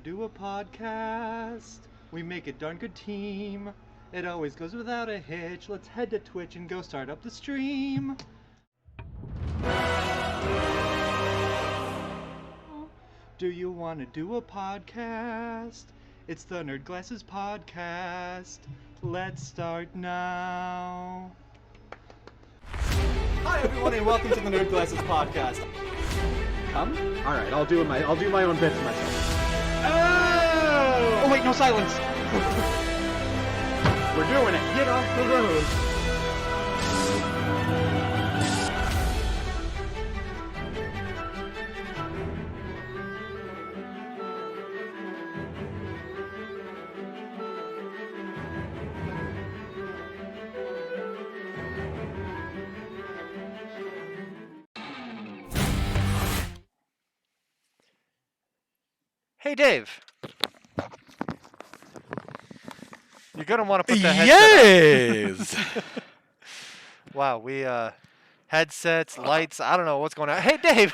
do a podcast? We make a darn good team. It always goes without a hitch. Let's head to Twitch and go start up the stream. Do you want to do a podcast? It's the Nerd Glasses Podcast. Let's start now. Hi everyone and welcome to the Nerd Glasses Podcast. Come? Alright, I'll do my own bits myself. Oh wait, no silence. We're doing it. Get off the road. Hey, Dave. You're going to want to put the headset Yes! on. Wow, we, headsets, lights, I don't know what's going on. Hey, Dave.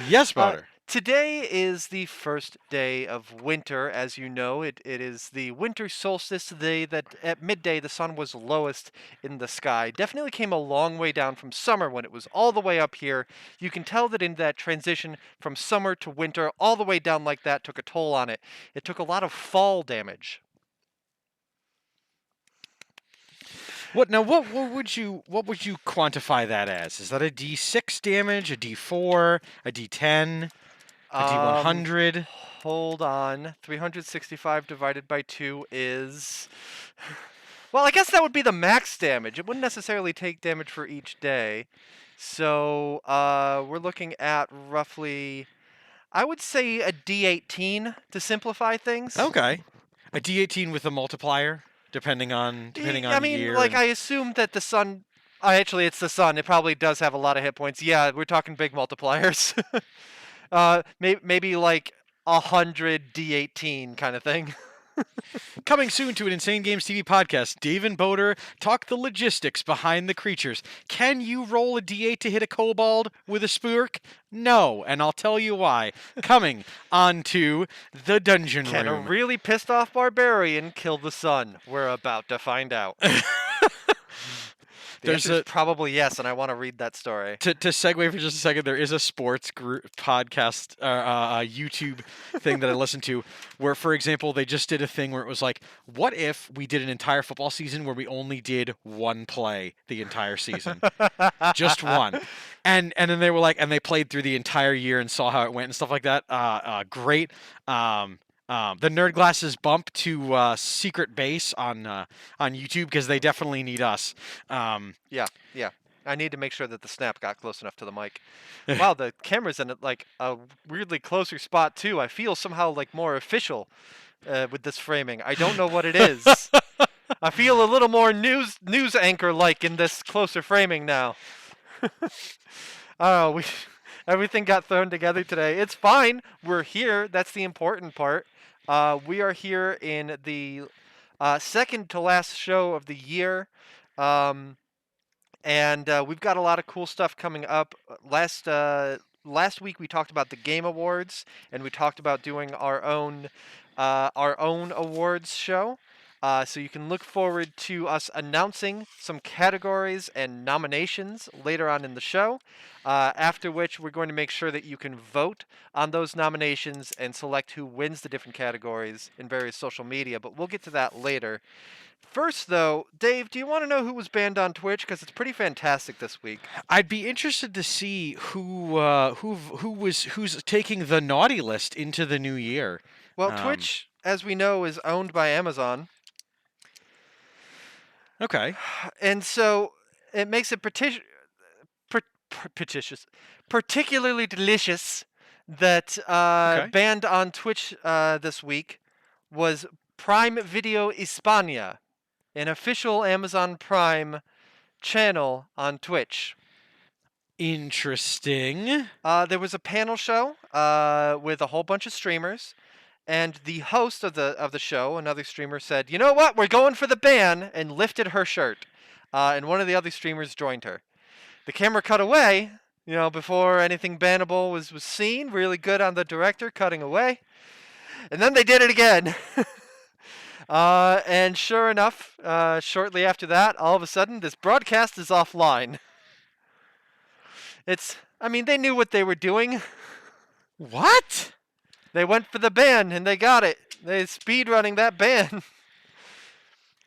Yes, brother. Today is the first day of winter, as you know. It is the winter solstice, the day that at midday the sun was lowest in the sky. Definitely came a long way down from summer when it was all the way up here. You can tell that in that transition from summer to winter, all the way down like that, took a toll on it. It took a lot of fall damage. What would you quantify that as? Is that a D6 damage, a D4, a D10, a D100? Hold on. 365 divided by 2 is... Well, I guess that would be the max damage. It wouldn't necessarily take damage for each day. So, we're looking at roughly, I would say a D18 to simplify things. Okay. A D18 with a multiplier, depending on I mean, year. like, I assume that the sun... Actually, it's the sun. It probably does have a lot of hit points. Yeah, we're talking big multipliers. Maybe like 100 D18 kind of thing. Coming soon to an Insane Games TV podcast, Dave and Boder talk the logistics behind the creatures. Can you roll a D8 to hit a kobold with a spurk? No, and I'll tell you why. Coming on to the dungeon Can a room. really pissed off barbarian kill the sun? We're about to find out. There's There's probably yes, and I want to read that story. To segue for just a second, there is a sports group podcast, YouTube thing that I listened to where, for example, they just did a thing where it was like, what if we did an entire football season where we only did one play the entire season? Just one. And then they were like, and they played through the entire year and saw how it went and stuff like that. Great. The Nerd Glasses bump to Secret Base on YouTube because they definitely need us. Yeah. I need to make sure that the snap got close enough to the mic. Wow, the camera's in like a weirdly closer spot too. I feel somehow like more official with this framing. I don't know what it is. I feel a little more news anchor like in this closer framing now. Oh, everything got thrown together today. It's fine. We're here. That's the important part. We are here in the second to last show of the year. And we've got a lot of cool stuff coming up. Last week we talked about the Game Awards, and we talked about doing our own awards show. So you can look forward to us announcing some categories and nominations later on in the show, after which we're going to make sure that you can vote on those nominations and select who wins the different categories in various social media, but we'll get to that later. First, though, Dave, do you want to know who was banned on Twitch? Because it's pretty fantastic this week. I'd be interested to see who's taking the naughty list into the new year. Well, Twitch, as we know, is owned by Amazon. Okay. And so it makes it particularly delicious that banned on Twitch this week was Prime Video España, an official Amazon Prime channel on Twitch. Interesting. There was a panel show with a whole bunch of streamers. And the host of the show, another streamer, said, "You know what? We're going for the ban," and lifted her shirt. And one of the other streamers joined her. The camera cut away, before anything bannable was seen. Really good on the director cutting away. And then they did it again. And sure enough, shortly after that, all of a sudden, this broadcast is offline. I mean, they knew what they were doing. What? They went for the ban, and they got it. They speed running that ban.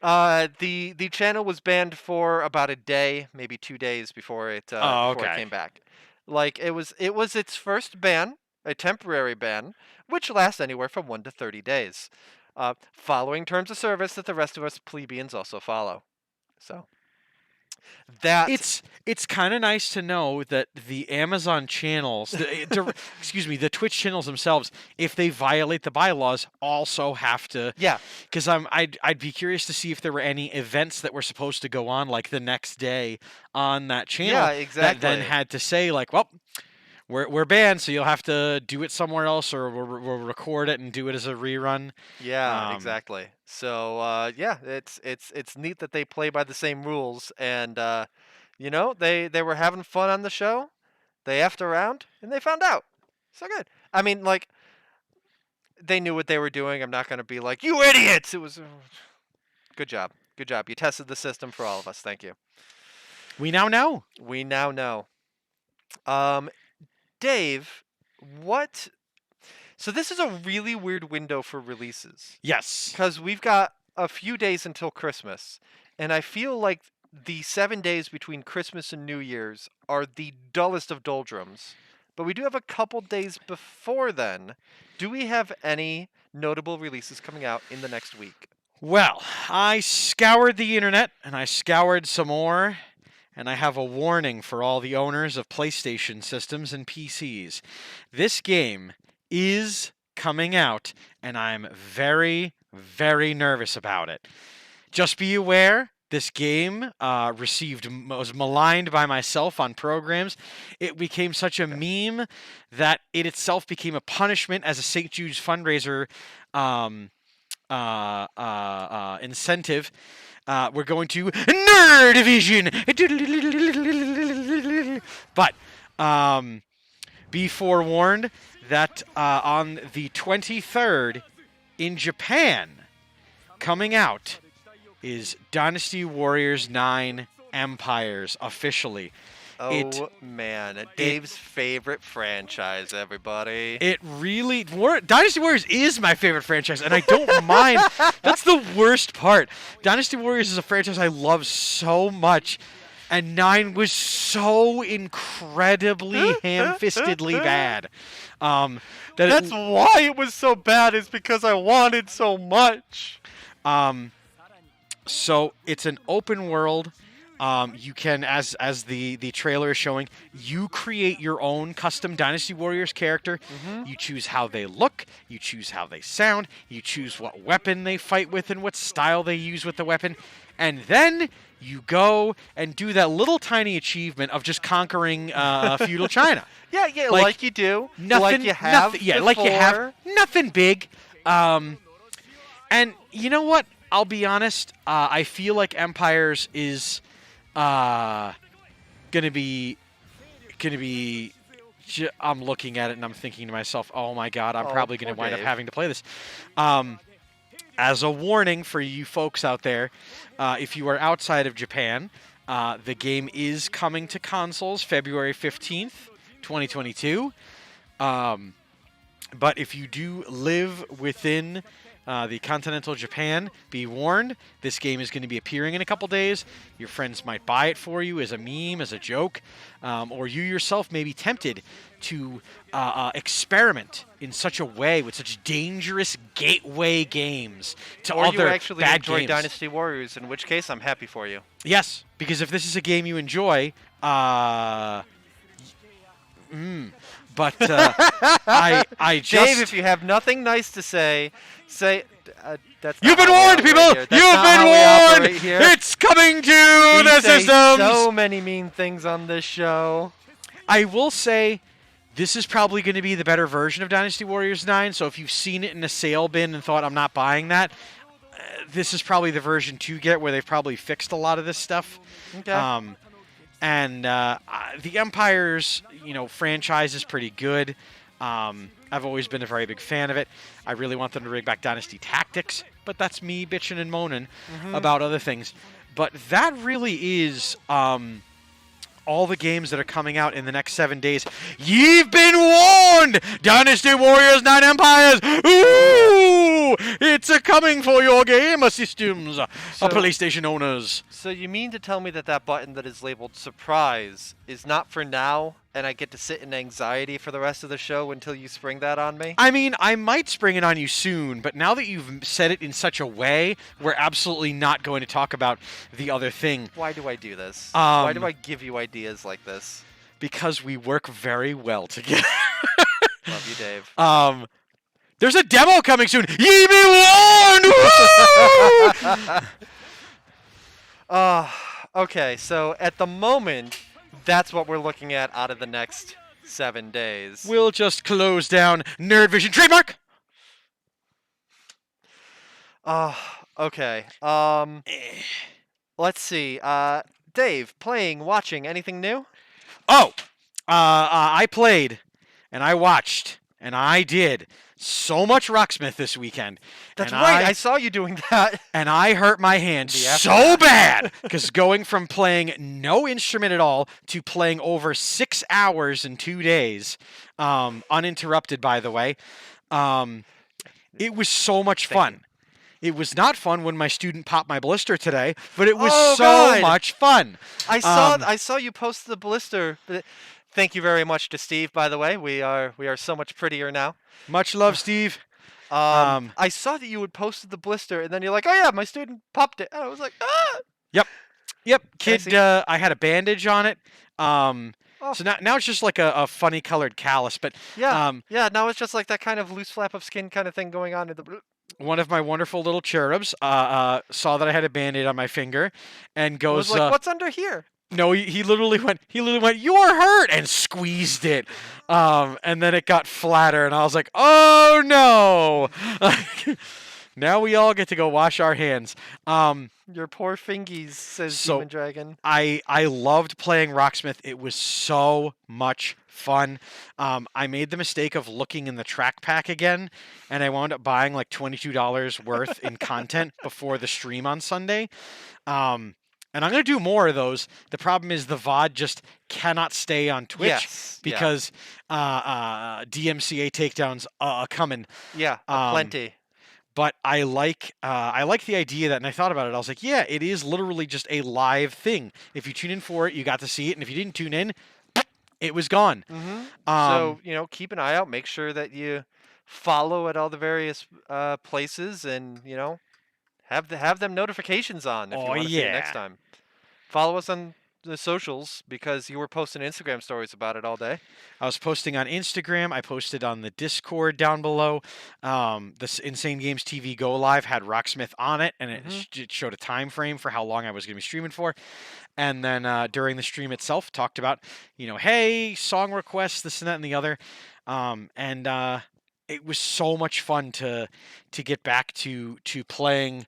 The channel was banned for about a day, maybe 2 days before it came back. Like it was its first ban, a temporary ban, which lasts anywhere from 1 to 30 days, following terms of service that the rest of us plebeians also follow. So it's kind of nice to know that the Amazon channels, the Twitch channels themselves, if they violate the bylaws, also have to. Yeah. Because I'd be curious to see if there were any events that were supposed to go on like the next day on that channel. Yeah, exactly. That then had to say like, well, we're banned, so you'll have to do it somewhere else, or we'll record it and do it as a rerun. Yeah, exactly. So yeah, it's neat that they play by the same rules, and they were having fun on the show. They effed around and they found out. So good. I mean, like they knew what they were doing. I'm not gonna be like, you idiots. It was good job. Good job. You tested the system for all of us. Thank you. We now know. We now know. Dave, what? So this is a really weird window for releases. Yes. Because we've got a few days until Christmas, and I feel like the 7 days between Christmas and New Year's are the dullest of doldrums. But we do have a couple days before then. Do we have any notable releases coming out in the next week? Well, I scoured the internet, and I scoured some more. And I have a warning for all the owners of PlayStation systems and PCs. This game is coming out, and I'm very, very nervous about it. Just be aware, this game was maligned by myself on programs. It became such a meme that it itself became a punishment as a St. Jude's fundraiser incentive. We're going to Nerdivision! But be forewarned that on the 23rd in Japan, coming out is Dynasty Warriors 9 Empires officially. Oh, man. Dave's favorite franchise, everybody. It really... Dynasty Warriors is my favorite franchise, and I don't mind. That's the worst part. Dynasty Warriors is a franchise I love so much, and 9 was so incredibly ham-fistedly bad. That's why it was so bad, is because I wanted so much. So it's an open world. You can, as the trailer is showing, you create your own custom Dynasty Warriors character. Mm-hmm. You choose how they look. You choose how they sound. You choose what weapon they fight with and what style they use with the weapon. And then you go and do that little tiny achievement of just conquering feudal China. Yeah, like you do. Nothing, like you have like you have. Nothing big. And you know what? I'll be honest. I feel like Empires is... gonna be. I'm looking at it and I'm thinking to myself, "Oh my God, I'm probably gonna wind up having to play this." As a warning for you folks out there, if you are outside of Japan, the game is coming to consoles February 15th, 2022. But if you do live within the continental Japan, be warned, this game is going to be appearing in a couple days. Your friends might buy it for you as a meme, as a joke, or you yourself may be tempted to experiment in such a way with such dangerous gateway games to or other you actually bad enjoy games. Dynasty Warriors, in which case I'm happy for you. Yes, because if this is a game you enjoy, but I just... Dave, if you have nothing nice to say that's You've been warned, people! You've been warned! It's coming to the systems! So many mean things on this show. I will say, this is probably going to be the better version of Dynasty Warriors 9, so if you've seen it in a sale bin and thought, I'm not buying that, this is probably the version to get, where they've probably fixed a lot of this stuff. Okay. And the Empires, franchise is pretty good. I've always been a very big fan of it. I really want them to bring back Dynasty Tactics, but that's me bitching and moaning about other things. But that really is all the games that are coming out in the next 7 days. Ye've been warned! Dynasty Warriors 9 Empires! Ooh! It's a coming for your game systems, PlayStation owners. So you mean to tell me that that button that is labeled surprise is not for now, and I get to sit in anxiety for the rest of the show until you spring that on me? I mean, I might spring it on you soon, but now that you've said it in such a way, we're absolutely not going to talk about the other thing. Why do I do this? Why do I give you ideas like this? Because we work very well together. Love you, Dave. There's a demo coming soon. Ye be warned! Okay, so at the moment, that's what we're looking at out of the next 7 days. We'll just close down Nerd Vision trademark. Okay. Let's see. Dave, playing, watching, anything new? I played, and I watched, and I did so much Rocksmith this weekend. That's and right. I saw you doing that. And I hurt my hand so bad because going from playing no instrument at all to playing over 6 hours in 2 days, uninterrupted, by the way, it was so much fun. It was not fun when my student popped my blister today, but it was much fun. I saw you post the blister. Thank you very much to Steve, by the way. We are so much prettier now. Much love, Steve. I saw that you had posted the blister, and then you're like, "Oh yeah, my student popped it." And I was like, "Ah!" Yep. Kid, I had a bandage on it. So now it's just like a funny colored callus, but yeah. Now it's just like that kind of loose flap of skin kind of thing going on in the. One of my wonderful little cherubs saw that I had a band-aid on my finger, and goes, was like, "What's under here?" No, he literally went, "You're hurt," and squeezed it. And then it got flatter, and I was like, "Oh no!" Now we all get to go wash our hands. Your poor fingies, says Demon Dragon. I loved playing Rocksmith. It was so much fun. I made the mistake of looking in the track pack again, and I wound up buying like $22 worth in content before the stream on Sunday. And I'm going to do more of those. The problem is the VOD just cannot stay on Twitch because DMCA takedowns are coming. Yeah, plenty. But I like the idea that, and I thought about it. I was like, yeah, it is literally just a live thing. If you tune in for it, you got to see it, and if you didn't tune in, it was gone. So keep an eye out. Make sure that you follow at all the various places, and have them notifications on if you want to see it next time. Follow us on the socials because you were posting Instagram stories about it all day. I was posting on Instagram. I posted on the Discord down below. This Insane Games TV Go Live had Rocksmith on it, and it showed a time frame for how long I was going to be streaming for. And then during the stream itself, talked about, hey, song requests, this and that and the other. It was so much fun to get back to playing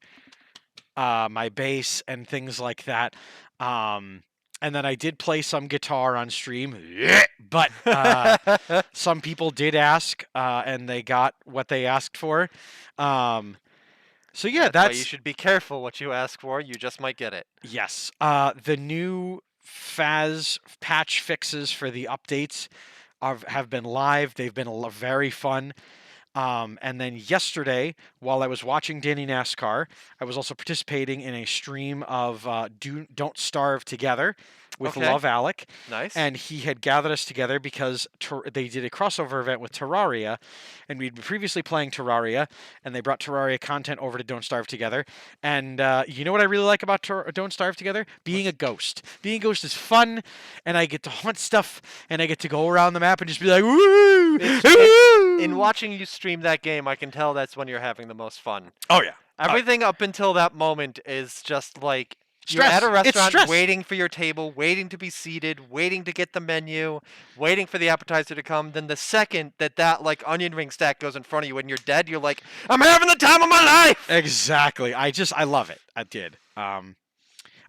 my bass and things like that. And then I did play some guitar on stream, but some people did ask, and they got what they asked for. So yeah, that's why you should be careful what you ask for. You just might get it. Yes. The new Faz patch fixes for the updates have been live. They've been very fun. And then yesterday, while I was watching Danny NASCAR, I was also participating in a stream of Don't Starve Together with Love Alec. Nice. And he had gathered us together because they did a crossover event with Terraria, and we'd been previously playing Terraria, and they brought Terraria content over to Don't Starve Together. And you know what I really like about Don't Starve Together? Being a ghost. Being a ghost is fun, and I get to hunt stuff, and I get to go around the map and just be like, woo! In watching you stream that game, I can tell that's when you're having the most fun. Oh, yeah. Everything up until that moment is just like stress. You're at a restaurant waiting for your table, waiting to be seated, waiting to get the menu, waiting for the appetizer to come. Then the second that like onion ring stack goes in front of you and you're dead, you're like, I'm having the time of my life! Exactly. I love it. I did.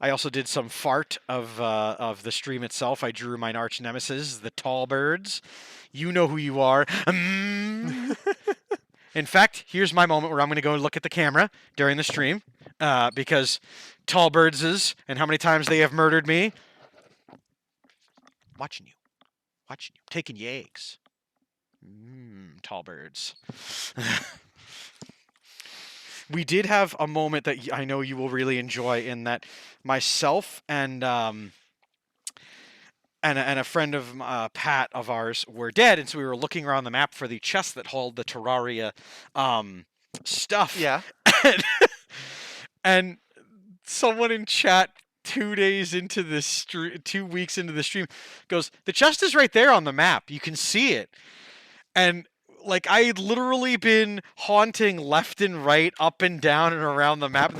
I also did some fart of the stream itself. I drew my arch nemesis, the tall birds. You know who you are. In fact, here's my moment where I'm going to go look at the camera during the stream, because tall birds and how many times they have murdered me. Watching you, taking your eggs. Tall birds. We did have a moment that I know you will really enjoy, in that myself and a friend of Pat of ours were dead, and so we were looking around the map for the chest that held the Terraria stuff. Yeah. And someone in chat 2 days into the 2 weeks into the stream goes, "The chest is right there on the map. You can see it." And like, I had literally been haunting left and right, up and down and around the map.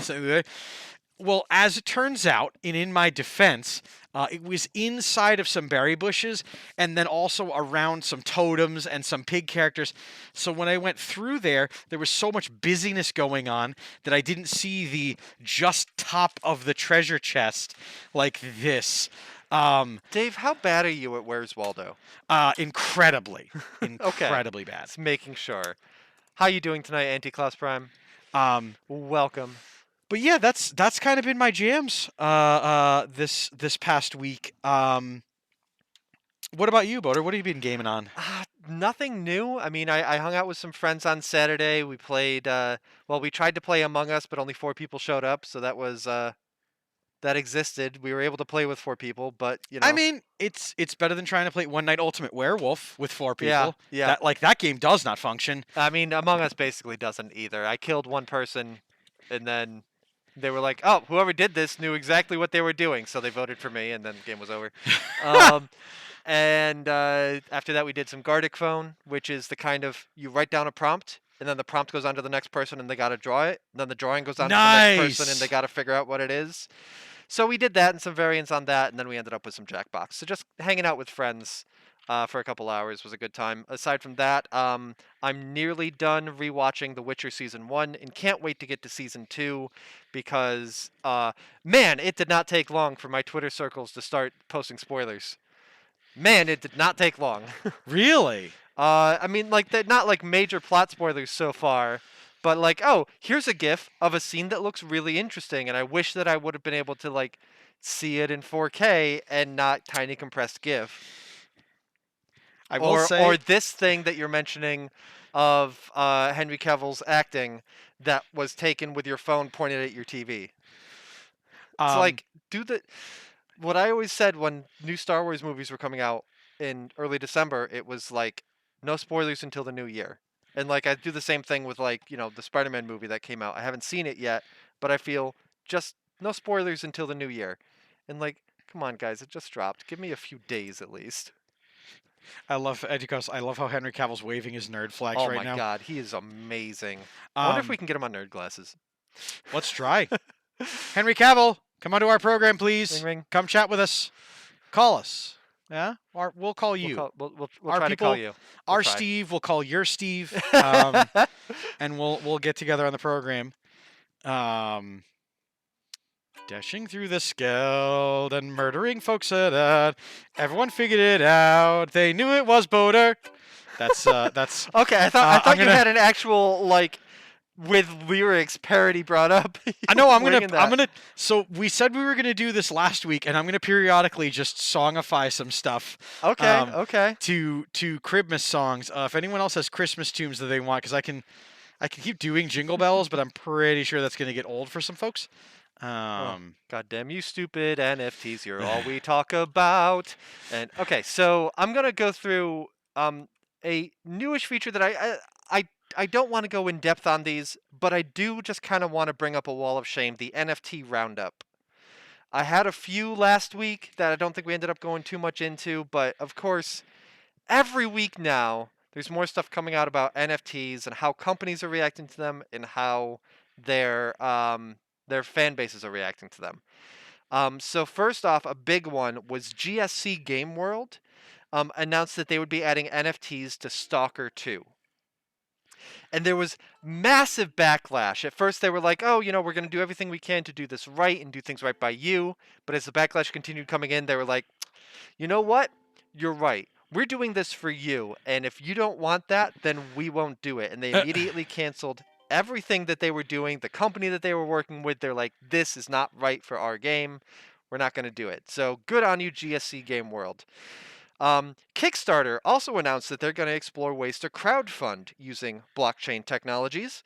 Well, as it turns out, and in my defense, it was inside of some berry bushes, and then also around some totems and some pig characters. So when I went through there was so much busyness going on that I didn't see the just top of the treasure chest like this. Dave, how bad are you at Where's Waldo? Incredibly bad. Just making sure. How you doing tonight, Anti-Class Prime? Welcome. But yeah, that's kind of been my jams this past week. What about you, Boater? What have you been gaming on? Nothing new. I mean, I hung out with some friends on Saturday. We played, we tried to play Among Us, but only 4 people showed up, so that was, that existed. We were able to play with 4 people, but, you know. I mean, it's better than trying to play One Night Ultimate Werewolf with 4 people. Yeah. That game does not function. I mean, Among Us basically doesn't either. I killed one person, and then they were like, "Oh, whoever did this knew exactly what they were doing," so they voted for me, and then the game was over. And after that, we did some Gardic Phone, which is the kind of, you write down a prompt, and then the prompt goes on to the next person, and they got to draw it. And then the drawing goes on to the next person, and they got to figure out what it is. So we did that and some variants on that, and then we ended up with some Jackbox. So just hanging out with friends for a couple hours was a good time. Aside from that, I'm nearly done rewatching The Witcher Season 1 and can't wait to get to Season 2 because, man, it did not take long for my Twitter circles to start posting spoilers. Man, it did not take long. Really? I mean, like, they're not like major plot spoilers so far, but like, oh, here's a GIF of a scene that looks really interesting, and I wish that I would have been able to like see it in 4K and not tiny compressed GIF. Or this thing that you're mentioning of Henry Cavill's acting that was taken with your phone pointed at your TV. It's like, what I always said when new Star Wars movies were coming out in early December, it was like, no spoilers until the new year. And like, I do the same thing with like, you know, the Spider-Man movie that came out. I haven't seen it yet, but I feel just no spoilers until the new year. And like, come on, guys, it just dropped. Give me a few days at least. I love how Henry Cavill's waving his nerd flags right now. Oh my god, he is amazing. I wonder if we can get him on nerd glasses. Let's try. Henry Cavill, come onto our program, please. Ring, ring. Come chat with us. Call us. Yeah? Or we'll call you. We'll try to call you. Our Steve will call your Steve. And we'll get together on the program. Dashing through the skeld and murdering folks at that. Everyone figured it out. They knew it was Boater. That's okay. I thought you had an actual like with lyrics parody brought up. I know I'm gonna. So we said we were gonna do this last week, and I'm gonna periodically just songify some stuff. Okay. Okay. To Christmas songs. If anyone else has Christmas tunes that they want, because I can keep doing Jingle Bells, but I'm pretty sure that's gonna get old for some folks. God damn you, stupid NFTs! You're all we talk about. And okay, so I'm gonna go through a newish feature that I don't want to go in depth on these, but I do just kind of want to bring up a wall of shame, the NFT roundup. I had a few last week that I don't think we ended up going too much into, but of course, every week now, there's more stuff coming out about NFTs and how companies are reacting to them and how their fan bases are reacting to them. So first off, a big one was GSC Game World announced that they would be adding NFTs to Stalker 2. And there was massive backlash. At first, they were like, oh, we're going to do everything we can to do this right and do things right by you. But as the backlash continued coming in, they were like, you know what? You're right. We're doing this for you. And if you don't want that, then we won't do it. And they immediately canceled everything that they were doing, the company that they were working with. They're like, this is not right for our game. We're not going to do it. So good on you, GSC Game World. Kickstarter also announced that they're going to explore ways to crowdfund using blockchain technologies.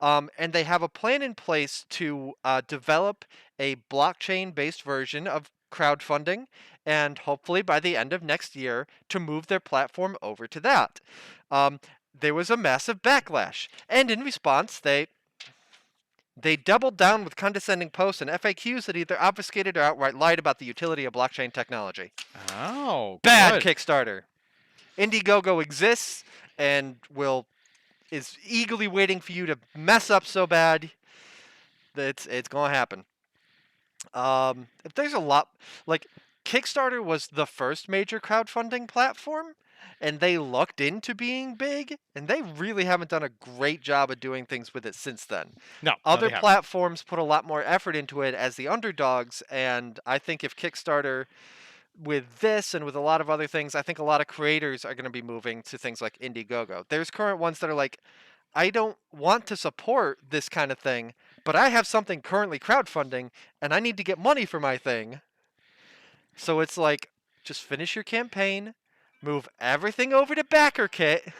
And they have a plan in place to develop a blockchain-based version of crowdfunding, and hopefully by the end of next year to move their platform over to that. Um, there was a massive backlash, and in response, they doubled down with condescending posts and FAQs that either obfuscated or outright lied about the utility of blockchain technology. Oh, Bad good. Kickstarter. Indiegogo exists and is eagerly waiting for you to mess up so bad that it's gonna happen. If there's a lot, like, Kickstarter was the first major crowdfunding platform, and they looked into being big, and they really haven't done a great job of doing things with it since then. No, Other they haven't. platforms put a lot more effort into it as the underdogs, and I think if Kickstarter, with this and with a lot of other things, I think a lot of creators are going to be moving to things like Indiegogo. There's current ones that are like, I don't want to support this kind of thing, but I have something currently crowdfunding and I need to get money for my thing. So it's like, just finish your campaign, move everything over to BackerKit,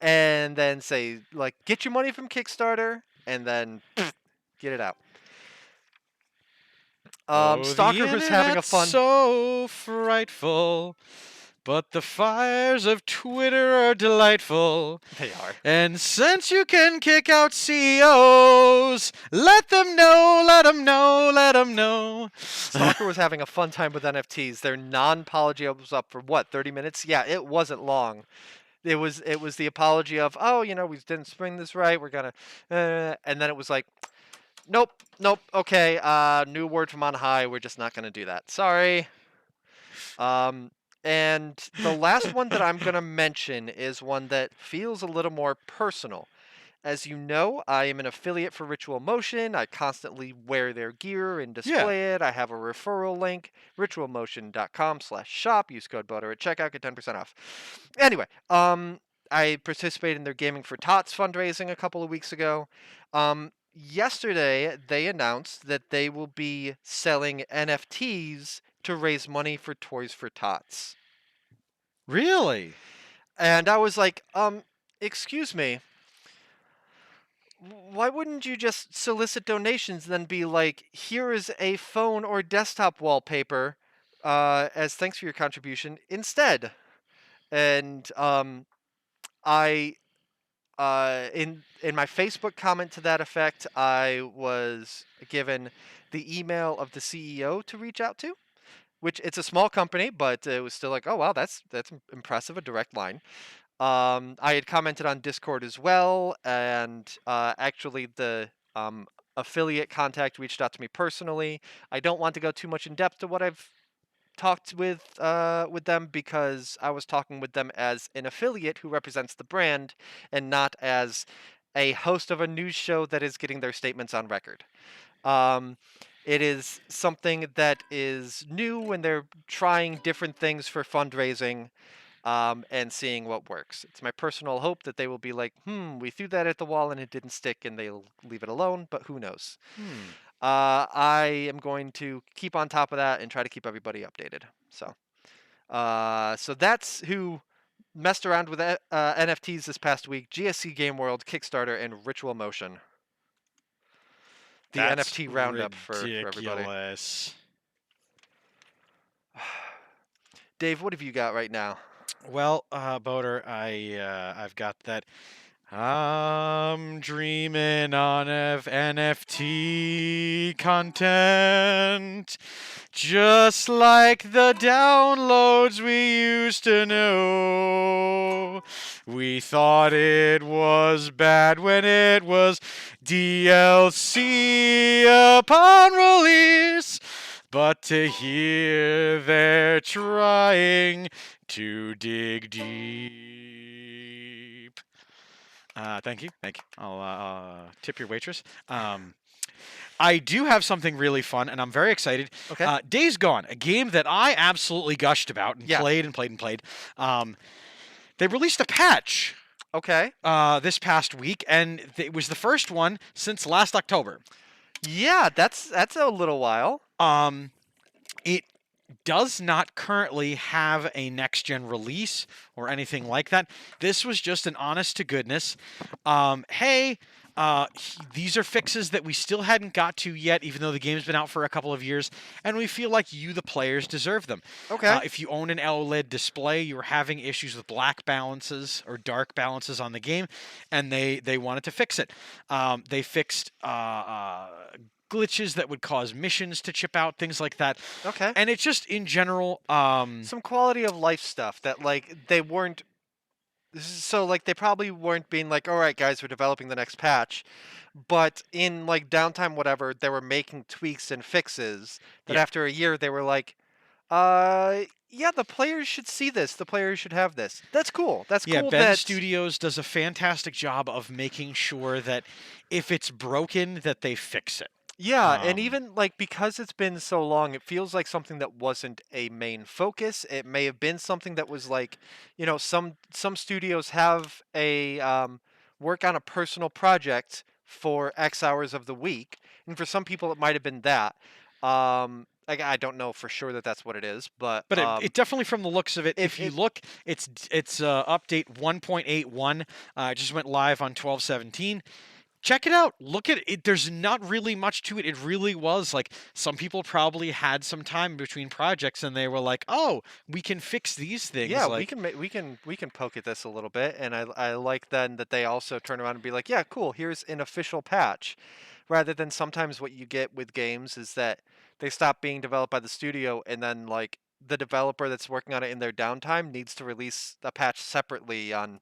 and then say, like, get your money from Kickstarter, and then get it out. Stalker the was having a internet's fun. so frightful, but the fires of Twitter are delightful. They are. And since you can kick out CEOs, let them know, let them know, let them know. Stalker was having a fun time with NFTs. Their non-apology was up for what, 30 minutes? Yeah, it wasn't long. It was the apology of, oh, we didn't spring this right. We're gonna, and then it was like, nope, okay, new word from on high. We're just not gonna do that. Sorry. And the last one that I'm gonna mention is one that feels a little more personal. As you know, I am an affiliate for Ritual Motion. I constantly wear their gear and display it. I have a referral link, ritualmotion.com/shop. Use code BOTER at checkout, get 10% off. Anyway, I participated in their Gaming for Tots fundraising a couple of weeks ago. Yesterday, they announced that they will be selling NFTs to raise money for Toys for Tots. Really? And I was like, excuse me. Why wouldn't you just solicit donations and then be like, here is a phone or desktop wallpaper as thanks for your contribution instead? And I in my Facebook comment to that effect, I was given the email of the CEO to reach out to, which it's a small company, but it was still like, oh wow, that's impressive, a direct line. I had commented on Discord as well, and actually the affiliate contact reached out to me personally. I don't want to go too much in depth to what I've talked with them, because I was talking with them as an affiliate who represents the brand and not as a host of a news show that is getting their statements on record. It is something that is new, and they're trying different things for fundraising. And seeing what works. It's my personal hope that they will be like, we threw that at the wall and it didn't stick, and they'll leave it alone, but who knows? I am going to keep on top of that and try to keep everybody updated. So that's who messed around with NFTs this past week: GSC Game World, Kickstarter, and Ritual Motion. The That's NFT roundup for everybody. ridiculous. Dave, what have you got right now? Well, Boater, I've got that. I'm dreaming on of NFT content, just like the downloads we used to know. We thought it was bad when it was DLC upon release, but to hear they're trying to dig deep. Thank you. Thank you. I'll tip your waitress. I do have something really fun, and I'm very excited. Okay. Days Gone, a game that I absolutely gushed about and Yeah. played and played and played. They released a patch Okay. this past week, and it was the first one since last October. Yeah, that's a little while. It does not currently have a next gen release or anything like that. This was just an honest to goodness. Hey, these are fixes that we still hadn't got to yet, even though the game's been out for a couple of years, and we feel like you, the players, deserve them. Okay. If you own an OLED display, you're having issues with black balances or dark balances on the game, and they wanted to fix it. They fixed glitches that would cause missions to chip out, things like that. Okay. And it's just in general, Some quality of life stuff that like they weren't. So like they probably weren't being like, all right, guys, we're developing the next patch, but in like downtime, whatever, they were making tweaks and fixes that Yeah. after a year they were like, yeah, the players should see this. The players should have this. That's cool. That's yeah, cool. Ben That Studios does a fantastic job of making sure that if it's broken, that they fix it. Yeah, and Um, even like because it's been so long, it feels like something that wasn't a main focus. It may have been something that was like, some studios have a work on a personal project for X hours of the week, and for some people it might have been that. Like I don't know for sure that that's what it is, but but it definitely, from the looks of it, if if you it, look, it's update 1.81. It just went live on 12/17. Check it out. Look at it. There's not really much to it. It really was like some people probably had some time between projects and they were like, "Oh, we can fix these things." yeah, Like, we can poke at this a little bit, and I like then that they also turn around and be like, yeah, cool, here's an official patch, rather than sometimes what you get with games is that they stop being developed by the studio, and then like the developer that's working on it in their downtime needs to release a patch separately on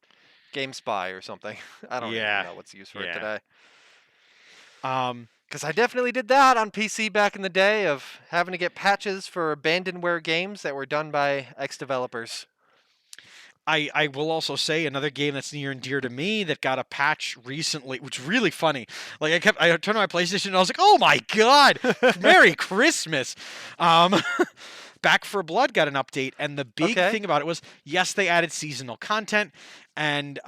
GameSpy or something. I don't even yeah, know what's used for it yeah. today. Um, Because I definitely did that on PC back in the day of having to get patches for abandonware games that were done by ex-developers. I will also say another game that's near and dear to me that got a patch recently, which is really funny. Like I turned on my PlayStation and I was like, "Oh my god, Merry Christmas!" Um, Back for Blood got an update, and the big Okay. thing about it was, yes, they added seasonal content, and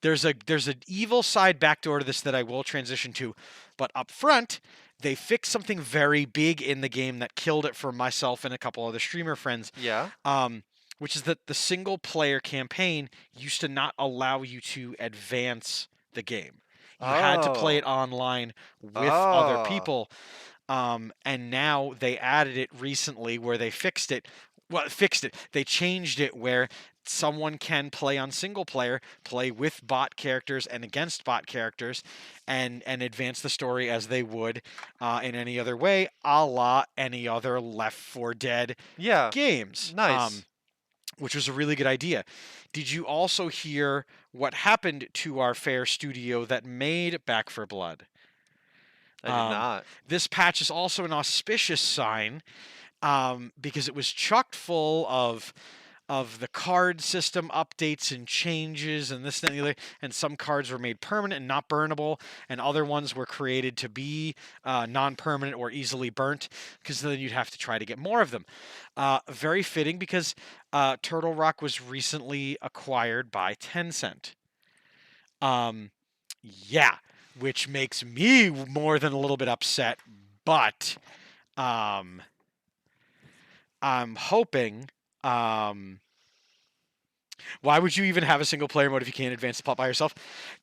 there's an evil side backdoor to this that I will transition to, but up front. They fixed something very big in the game that killed it for myself and a couple other streamer friends. Yeah. Which is that the single player campaign used to not allow you to advance the game. You had to play Oh. it online with other Oh. people. And now they added it recently where they fixed it. Well, fixed it. They changed it where someone can play on single player, play with bot characters and against bot characters, and advance the story as they would in any other way, a la any other Left 4 Dead Yeah. games. Nice. Which was a really good idea. Did you also hear what happened to our fair studio that made Back for Blood? I did Um, not. this patch is also an auspicious sign because it was chocked full of the card system updates and changes and this and the other, and some cards were made permanent and not burnable, and other ones were created to be non-permanent or easily burnt, because then you'd have to try to get more of them. Very fitting because Turtle Rock was recently acquired by Tencent. Yeah, which makes me more than a little bit upset, but um, I'm hoping. Why would you even have a single player mode if you can't advance the plot by yourself?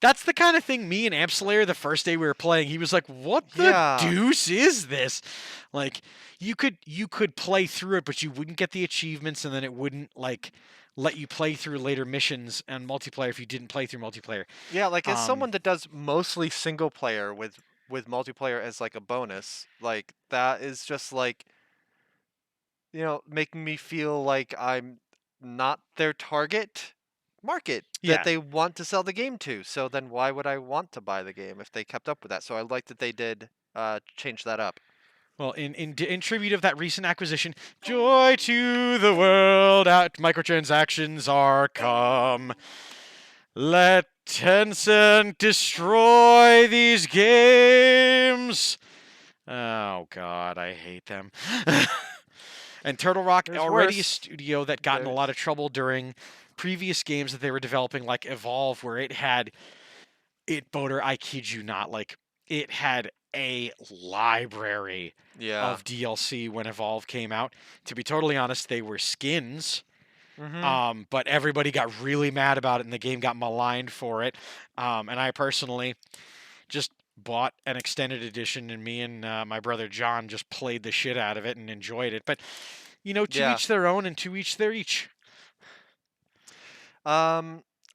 That's the kind of thing me and Amp Slayer, the first day we were playing, he was like, "What the Yeah. deuce is this?" Like, you could play through it, but you wouldn't get the achievements, and then it wouldn't like let you play through later missions and multiplayer if you didn't play through multiplayer. Yeah, like as Um, someone that does mostly single player with multiplayer as like a bonus, like that is just like, making me feel like I'm not their target market that yeah. they want to sell the game to. So then why would I want to buy the game if they kept up with that? So I like that they did change that up. Well, in tribute of that recent acquisition, joy to the world, out microtransactions are come. Let Tencent, destroy these games. Oh God, I hate them. And Turtle Rock, There's already a worse. studio that got in a lot There's- of trouble during previous games that they were developing, like Evolve, where Boater, I kid you not, like it had a library Yeah. of DLC when Evolve came out. To be totally honest, they were skins. Mm-hmm. But everybody got really mad about it, and the game got maligned for it. And I personally just bought an extended edition, and me and my brother John just played the shit out of it and enjoyed it. But to Yeah. each their own, and to each their each.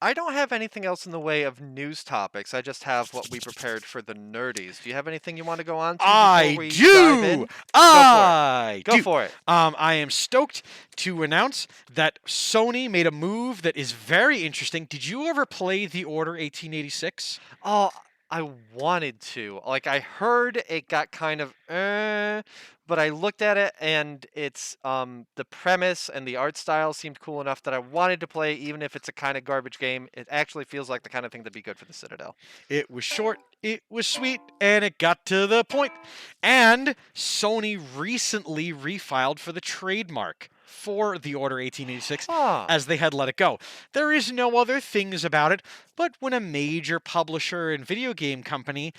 I don't have anything else in the way of news topics. I just have what we prepared for the nerdies. Do you have anything you want to go on to before I we dive do. in? I Go do. for it. I am stoked to announce that Sony made a move that is very interesting. Did you ever play The Order 1886? Oh, I wanted to. Like I heard it got kind of but I looked at it and it's the premise and the art style seemed cool enough that I wanted to play even if it's a kind of garbage game. It actually feels like the kind of thing that'd be good for the Citadel. It was short, it was sweet, and it got to the point. And Sony recently refiled for the trademark for The Order 1886 Huh. as they had let it go. There is no other things about it, but when a major publisher and video game company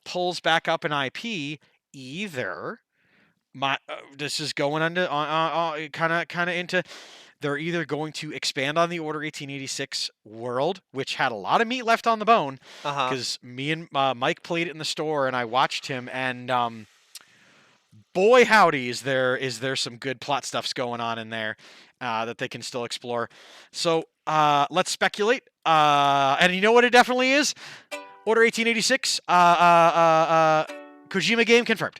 pulls back up an IP, either this is going into kind of into they're either going to expand on the Order 1886 world, which had a lot of meat left on the bone, Uh-huh. because me and Mike played it in the store, and I watched him, and boy howdy, is there some good plot stuffs going on in there that they can still explore. So let's speculate. And you know what it definitely is? Order 1886. Kojima game confirmed.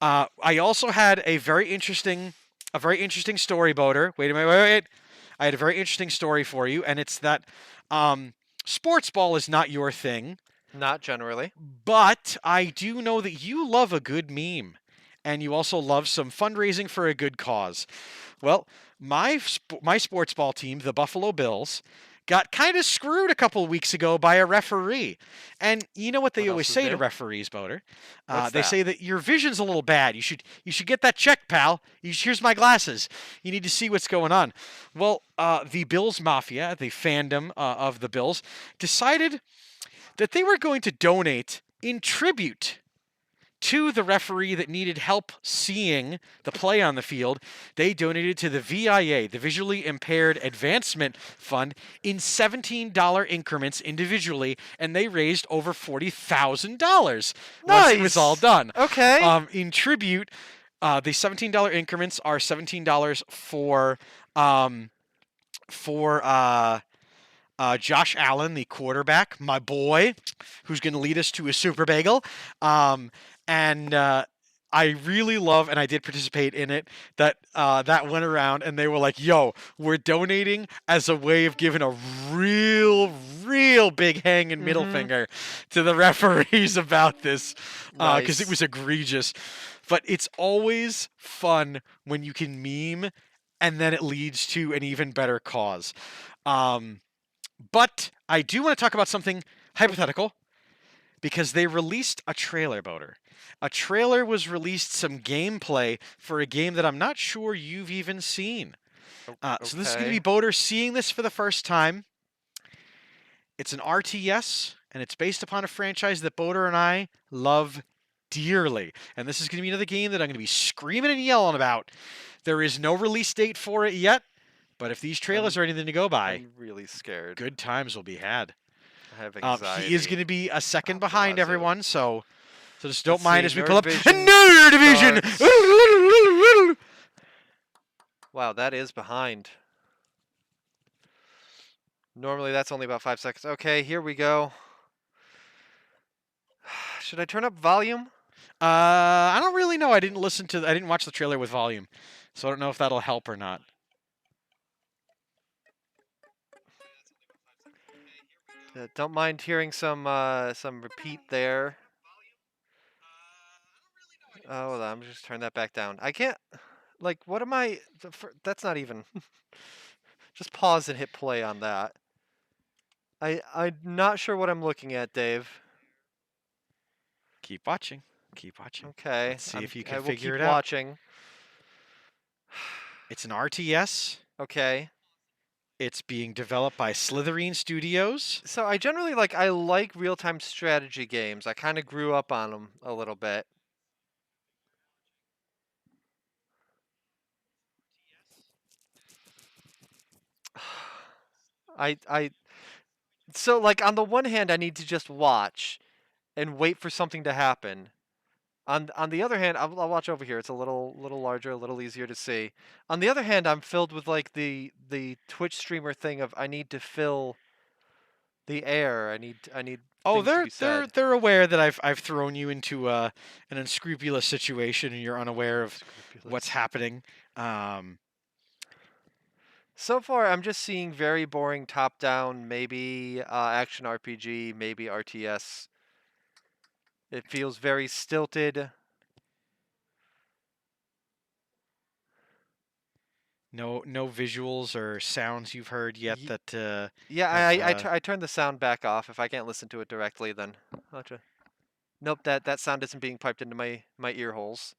I also had a very interesting storyboarder. Wait. I had a very interesting story for you, and it's that sports ball is not your thing, Not generally. but I do know that you love a good meme, and you also love some fundraising for a good cause. Well, my sports ball team, the Buffalo Bills, got kind of screwed a couple weeks ago by a referee. And you know what they What always else is say to new? referees, Boater? What's They that? say that your vision's a little bad. You should get that checked, pal. Here's my glasses. You need to see what's going on. Well, the Bills Mafia, the fandom of the Bills, decided that they were going to donate in tribute to the referee that needed help seeing the play on the field. They donated to the VIA, the Visually Impaired Advancement Fund, in $17 increments individually, and they raised over $40,000 once it was all Nice. done. Okay. In tribute, the $17 increments are $17 for Josh Allen, the quarterback, my boy, who's going to lead us to a super bagel. And I really love, and I did participate in it, that went around, and they were like, yo, we're donating as a way of giving a real big hanging middle Mhm. finger to the referees about this, because it Nice. was egregious. But it's always fun when you can meme, and then it leads to an even better cause. But I do want to talk about something hypothetical, because they released a trailer, Boater. A trailer was released, some gameplay for a game that I'm not sure you've even seen. So this is going to be Okay. Boater seeing this for the first time. It's an RTS, and it's based upon a franchise that Boater and I love dearly. And this is going to be another game that I'm going to be screaming and yelling about. There is no release date for it yet, but if these trailers are anything to go by, I'm really scared. good times will be had. I have anxiety. He is going to be a second Oh, behind Wazoo. everyone, so just don't Let's mind see, as we Nerd pull up Vision another division. starts- Wow, that is behind. Normally that's only about 5 seconds. Okay, here we go. Should I turn up volume? I don't really know. I didn't watch the trailer with volume, so I don't know if that'll help or not. Don't mind hearing some repeat there. Oh, hold on, I'm just turn that back down. I can't. Like, what am I? That's not even. Just pause and hit play on that. I'm not sure what I'm looking at, Dave. Keep watching. Keep watching. Okay, Let's see if you I can will figure keep it out. watching. It's an RTS. Okay. It's being developed by Slytherin Studios. So I like real-time strategy games. I kind of grew up on them a little bit. I so like on the one hand I need to just watch and wait for something to happen. On the other hand, I'll watch over here. It's a little larger, a little easier to see. On the other hand, I'm filled with like the Twitch streamer thing of I need to fill the air. I need Oh, things to they're be they're said. they're aware that I've thrown you into an unscrupulous situation and you're unaware of what's Scrupulous. happening. Um, So far, I'm just seeing very boring top-down, maybe action RPG, maybe RTS. It feels very stilted. no visuals or sounds you've heard yet Y- that yeah, have. I turned the sound back off. If I can't listen to it directly, then I'll try. Nope, that sound isn't being piped into my ear holes.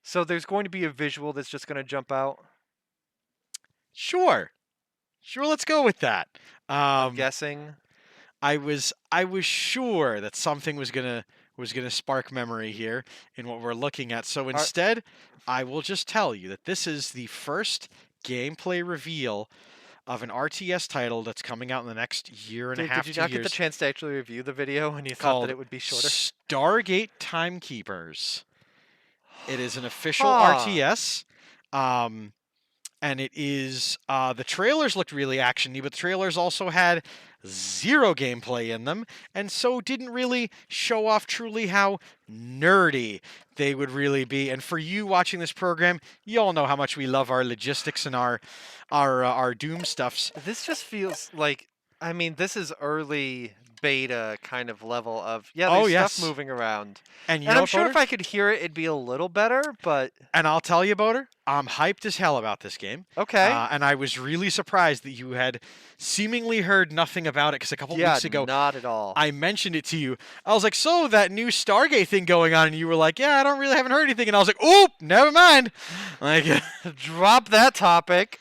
So there's going to be a visual that's just going to jump out. Sure, sure. Let's go with that. I'm guessing. I was sure that something was gonna spark memory here in what we're looking at. So Are, instead, I will just tell you that this is the first gameplay reveal of an RTS title that's coming out in the next year and a did half, you two not get the years, chance to actually review the video and you thought that called it would be shorter? Stargate Timekeepers. It is an official Huh. RTS. Um, and it is the trailers looked really actiony, but the trailers also had zero gameplay in them, and so didn't really show off truly how nerdy they would really be. And for you watching this program, you all know how much we love our logistics and our Doom stuffs. This just feels like, I mean, this is early beta kind of level of, yeah, Oh there's stuff yes, moving around. and you And know I'm what, sure if Boater? I could hear it, it'd be a little better, but And I'll tell you, Boater, I'm hyped as hell about this game. okay. And I was really surprised that you had seemingly heard nothing about it because a couple Yeah, weeks ago not at all. I mentioned it to you. I was like, so that new Stargate thing going on, and you were like, yeah, I don't really haven't heard anything. And I was like, oop, never mind. Like, Drop that topic.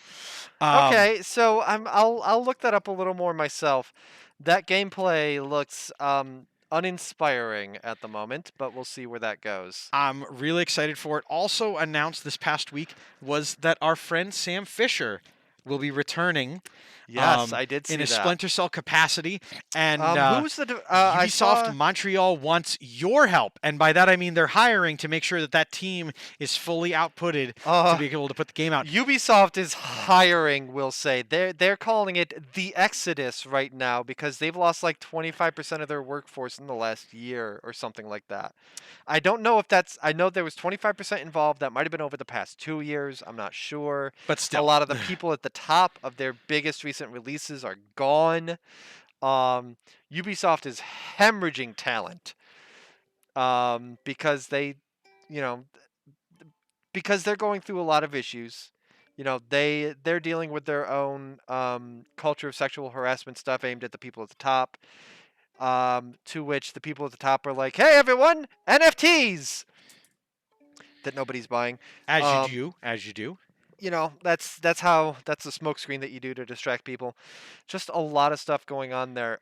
um, Okay, so I'll look that up a little more myself. That gameplay looks uninspiring at the moment, but we'll see where that goes. I'm really excited for it. Also announced this past week was that our friend Sam Fisher will be returning Yes, I did in see a that. Splinter Cell capacity, and Who's the I Ubisoft saw Montreal wants your help, and by that I mean they're hiring to make sure that that team is fully outputted to be able to put the game out. Ubisoft is hiring, we'll say. They're calling it the Exodus right now because they've lost like 25% of their workforce in the last year or something like that. I don't know if that's I know there was 25% involved. That might have been over the past 2 years. I'm not sure. But A still, lot of the people at the top of their biggest recent releases are gone. Ubisoft is hemorrhaging talent because you know, because they're going through a lot of issues. You know, they're dealing with their own culture of sexual harassment stuff aimed at the people at the top. To which the people at the top are like, "Hey, everyone, NFTs that nobody's buying." as you Um, do, as you do. you know, that's the smoke screen that you do to distract people. Just a lot of stuff going on there.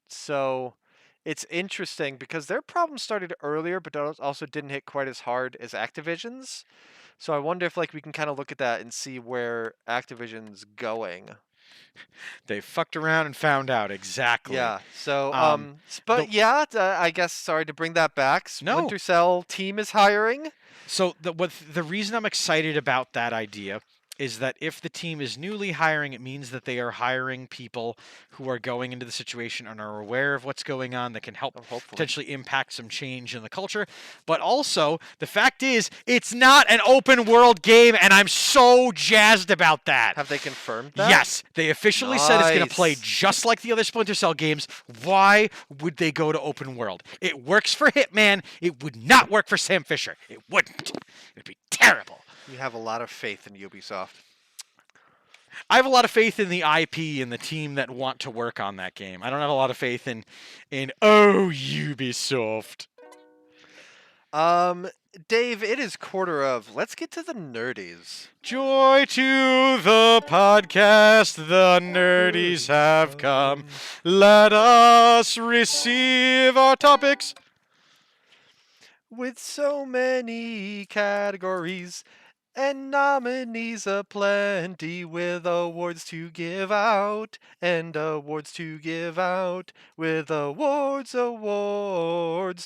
So it's interesting because their problem started earlier, but also didn't hit quite as hard as Activision's. So I wonder if like we can kind of look at that and see where Activision's going. They fucked around and found out exactly. Yeah. So The but yeah, I guess sorry to bring that back. no. Splinter Cell team is hiring. So the reason I'm excited about that idea is that if the team is newly hiring, it means that they are hiring people who are going into the situation and are aware of what's going on that can help Oh, hopefully. potentially impact some change in the culture. But also, the fact is, it's not an open world game, and I'm so jazzed about that. Have they confirmed that? Yes, they officially said it's going to play Nice. just like the other Splinter Cell games. Why would they go to open world? It works for Hitman. It would not work for Sam Fisher. It wouldn't. It would be terrible. You have a lot of faith in Ubisoft. I have a lot of faith in the IP and the team that want to work on that game. I don't have a lot of faith in Ubisoft. Dave, it is quarter of. Let's get to the nerdies. Joy to the podcast, the nerdies have come. Let us receive our topics. With so many categories and nominees aplenty, with awards to give out and awards to give out, with awards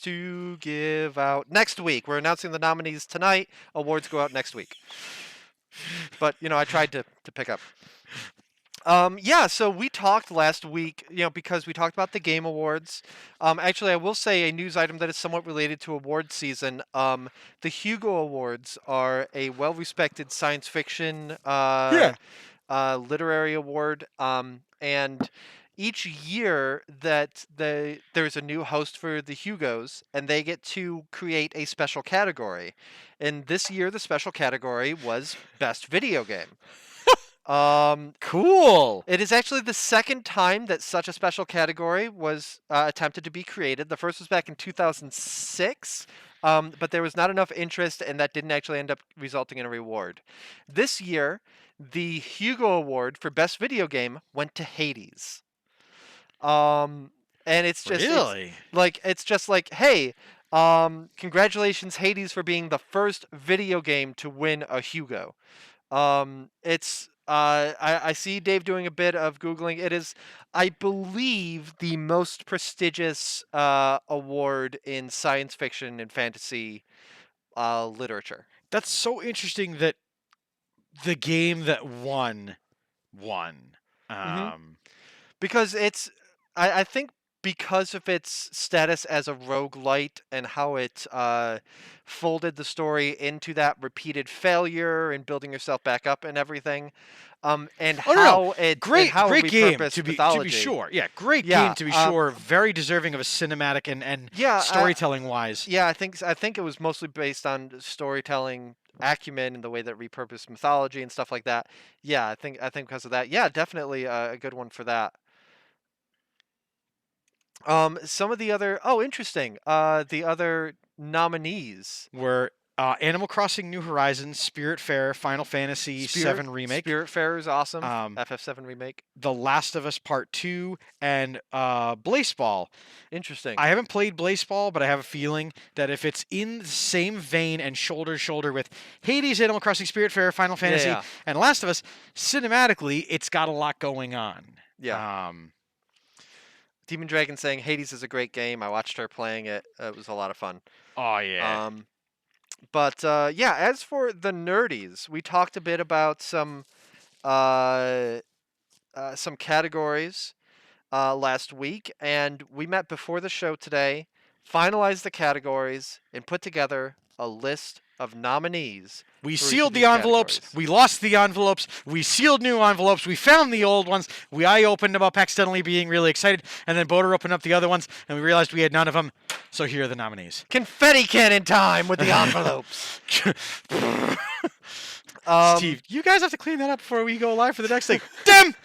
to give out. Next week, we're announcing the nominees tonight. Awards go out next week. But I tried to pick up. Yeah, so we talked last week, because we talked about the Game Awards. Actually, I will say a news item that is somewhat related to award season. The Hugo Awards are a well-respected science fiction literary award, and each year that there's a new host for the Hugos, and they get to create a special category. And this year, the special category was Best Video Game. Cool. It is actually the second time that such a special category was attempted to be created. The first was back in 2006, but there was not enough interest, and that didn't actually end up resulting in a reward. This year, the Hugo Award for Best Video Game went to Hades. And it's just Really? it's just like, hey, congratulations, Hades, for being the first video game to win a Hugo. I see Dave doing a bit of Googling. It is, I believe, the most prestigious award in science fiction and fantasy literature. That's so interesting that the game that won. Because I think because of its status as a roguelite and how it folded the story into that repeated failure and building yourself back up and everything, and great it game repurposed to be mythology. sure. Yeah, great Yeah, game to be sure. Very deserving of a cinematic and Yeah, storytelling wise. Yeah, I think it was mostly based on storytelling acumen and the way that repurposed mythology and stuff like that. Yeah, I think because of that. Yeah, definitely a good one for that. Some of the other interesting. The other nominees. Were Animal Crossing: New Horizons, Spiritfarer, Final Fantasy VII Remake, Spiritfarer is awesome. Um, FF7 remake. The Last of Us Part 2, and Blaseball. Interesting. I haven't played Blaseball, but I have a feeling that if it's in the same vein and shoulder to shoulder with Hades, Animal Crossing, Spiritfarer, Final Fantasy, Yeah. and Last of Us, cinematically, it's got a lot going on. Yeah. Demon Dragon saying Hades is a great game. I watched her playing it. It was a lot of fun. Oh, yeah. But yeah, as for the nerdies, we talked a bit about some categories last week, and we met before the show today, finalized the categories, and put together a list of nominees. We for each sealed of the these envelopes. categories. We lost the envelopes. We sealed new envelopes. We found the old ones. I opened them up accidentally, being really excited, and then Boder opened up the other ones, and we realized we had none of them. So here are the nominees. Confetti cannon time with the envelopes. Steve, you guys have to clean that up before we go live for the next thing. Damn!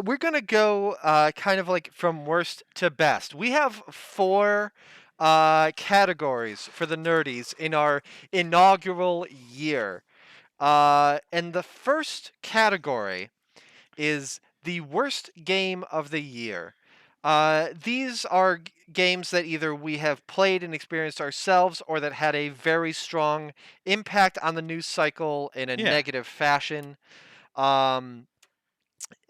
We're gonna go kind of like from worst to best. We have 4 categories for the nerdies in our inaugural year. And the first category is the worst game of the year. These are games that either we have played and experienced ourselves or that had a very strong impact on the news cycle in a negative fashion. And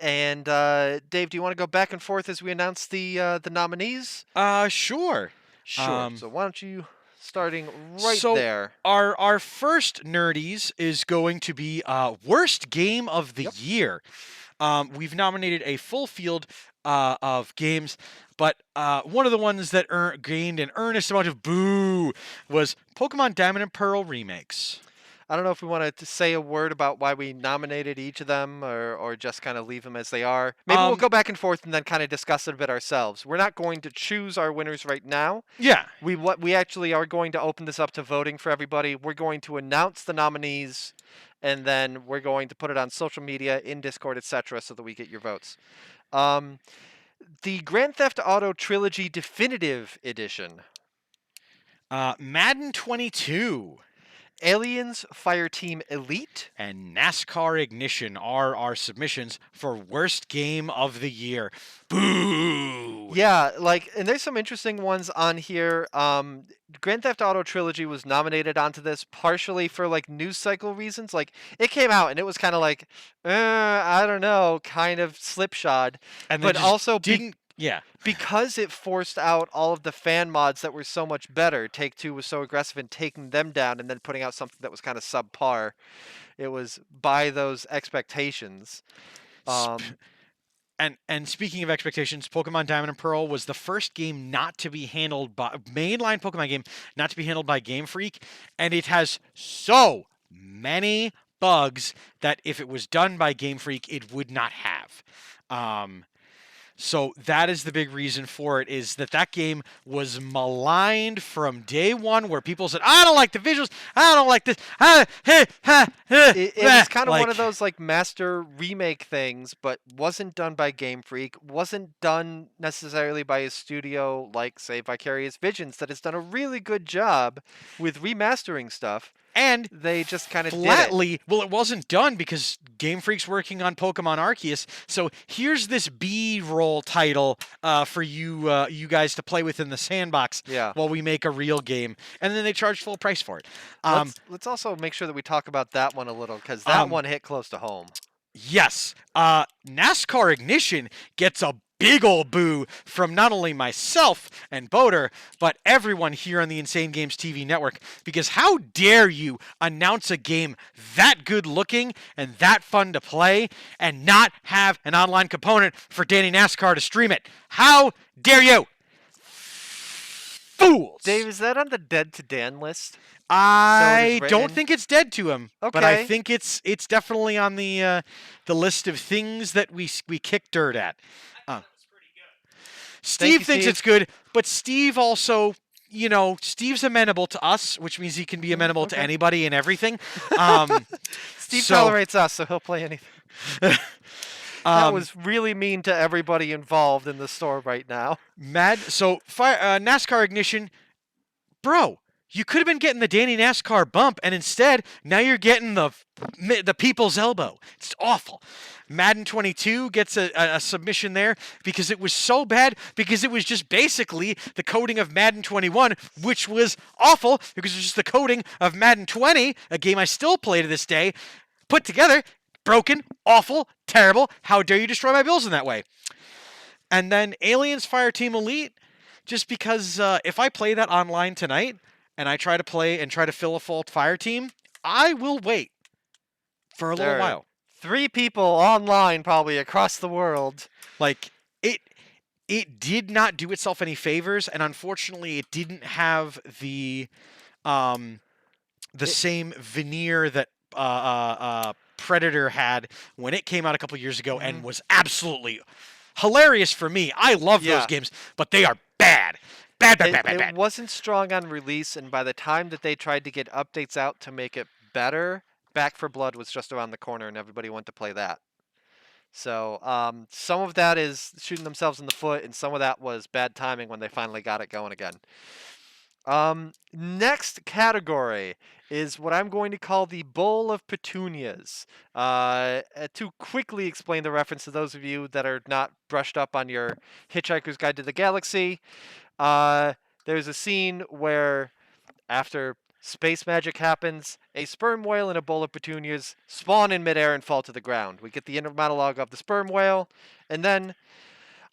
Dave, do you want to go back and forth as we announce the nominees? Sure. Sure. So why don't you starting right so there? Our first nerdies is going to be worst game of the year. We've nominated a full field of games, but one of the ones that gained an earnest amount of boo was Pokemon Diamond and Pearl remakes. I don't know if we want to say a word about why we nominated each of them or just kind of leave them as they are. Maybe we'll go back and forth and then kind of discuss it a bit ourselves. We're not going to choose our winners right now. Yeah. We actually are going to open this up to voting for everybody. We're going to announce the nominees, and then we're going to put it on social media, in Discord, etc., so that we get your votes. Um, the Grand Theft Auto Trilogy Definitive Edition. Madden 22 Aliens Fireteam Elite. and NASCAR Ignition are our submissions for worst game of the year. Boo! Yeah, and there's some interesting ones on here. Grand Theft Auto Trilogy was nominated onto this partially for news cycle reasons. It came out and it was kind of I don't know, kind of slipshod. And but just also didn't. Yeah. because it forced out all of the fan mods that were so much better. Take-Two was so aggressive in taking them down and then putting out something that was kind of subpar. It was by those expectations. And speaking of expectations, Pokemon Diamond and Pearl was the first game not to be handled by mainline Pokemon game not to be handled by Game Freak, and it has so many bugs that if it was done by Game Freak, it would not have. So that is the big reason for it, is that game was maligned from day one, where people said, I don't like the visuals, I don't like this. It was kind of one of those master remake things, but wasn't done by Game Freak, wasn't done necessarily by a studio like, say, Vicarious Visions, that has done a really good job with remastering stuff. And they just kind of flatly, well, it wasn't done because Game Freak's working on Pokemon Arceus. So here's this B-roll title for you guys to play with in the sandbox while we make a real game. And then they charge full price for it. Let's also make sure that we talk about that one a little, because that one hit close to home. Yes. NASCAR Ignition gets a big ol' boo from not only myself and Boater, but everyone here on the Insane Games TV network, because how dare you announce a game that good looking and that fun to play and not have an online component for Danny NASCAR to stream it? How dare you? Fools! Dave, is that on the Dead to Dan list? I don't think it's dead to him, okay. But I think it's definitely on the list of things that we kick dirt at. Steve thinks it's good, but Steve also, Steve's amenable to us, which means he can be amenable to anybody and everything. Steve tolerates us, so he'll play anything. That was really mean to everybody involved in the store right now. NASCAR Ignition, bro, you could have been getting the Danny NASCAR bump, and instead, now you're getting the people's elbow. It's awful. Madden 22 gets a submission there because it was so bad, because it was just basically the coding of Madden 21, which was awful because it was just the coding of Madden 20, a game I still play to this day, put together, broken, awful, terrible. How dare you destroy my bills in that way? And then Aliens Fireteam Elite, just because if I play that online tonight and I try to play and try to fill a full fire team, I will wait for a little while. 3 people online probably across the world. It did not do itself any favors, and unfortunately it didn't have the same veneer that Predator had when it came out a couple years ago and was absolutely hilarious for me. I love those games, but they are bad. Bad. It wasn't strong on release, and by the time that they tried to get updates out to make it better, Back for Blood was just around the corner, and everybody went to play that. So some of that is shooting themselves in the foot, and some of that was bad timing when they finally got it going again. Next category is what I'm going to call the Bowl of Petunias. To quickly explain the reference to those of you that are not brushed up on your Hitchhiker's Guide to the Galaxy, there's a scene where after space magic happens, a sperm whale and a bowl of petunias spawn in midair and fall to the ground. We get the inner monologue of the sperm whale, and then,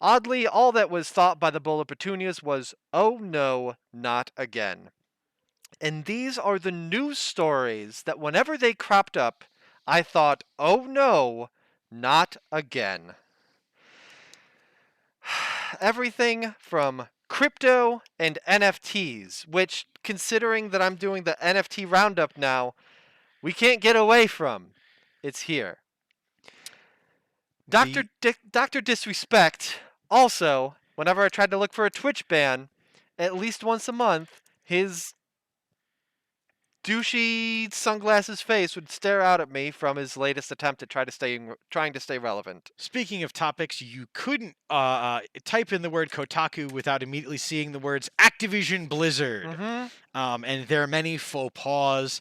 oddly, all that was thought by the bowl of petunias was, oh no, not again. And these are the news stories that whenever they cropped up, I thought, oh no, not again. Everything from crypto and NFTs, which, considering that I'm doing the NFT roundup now, we can't get away from. It's here. Dr. Disrespect, also, whenever I tried to look for a Twitch ban, at least once a month, his douchey sunglasses face would stare out at me from his latest attempt at trying to stay relevant. Speaking of topics, you couldn't type in the word Kotaku without immediately seeing the words Activision Blizzard. Mm-hmm. And there are many faux pas.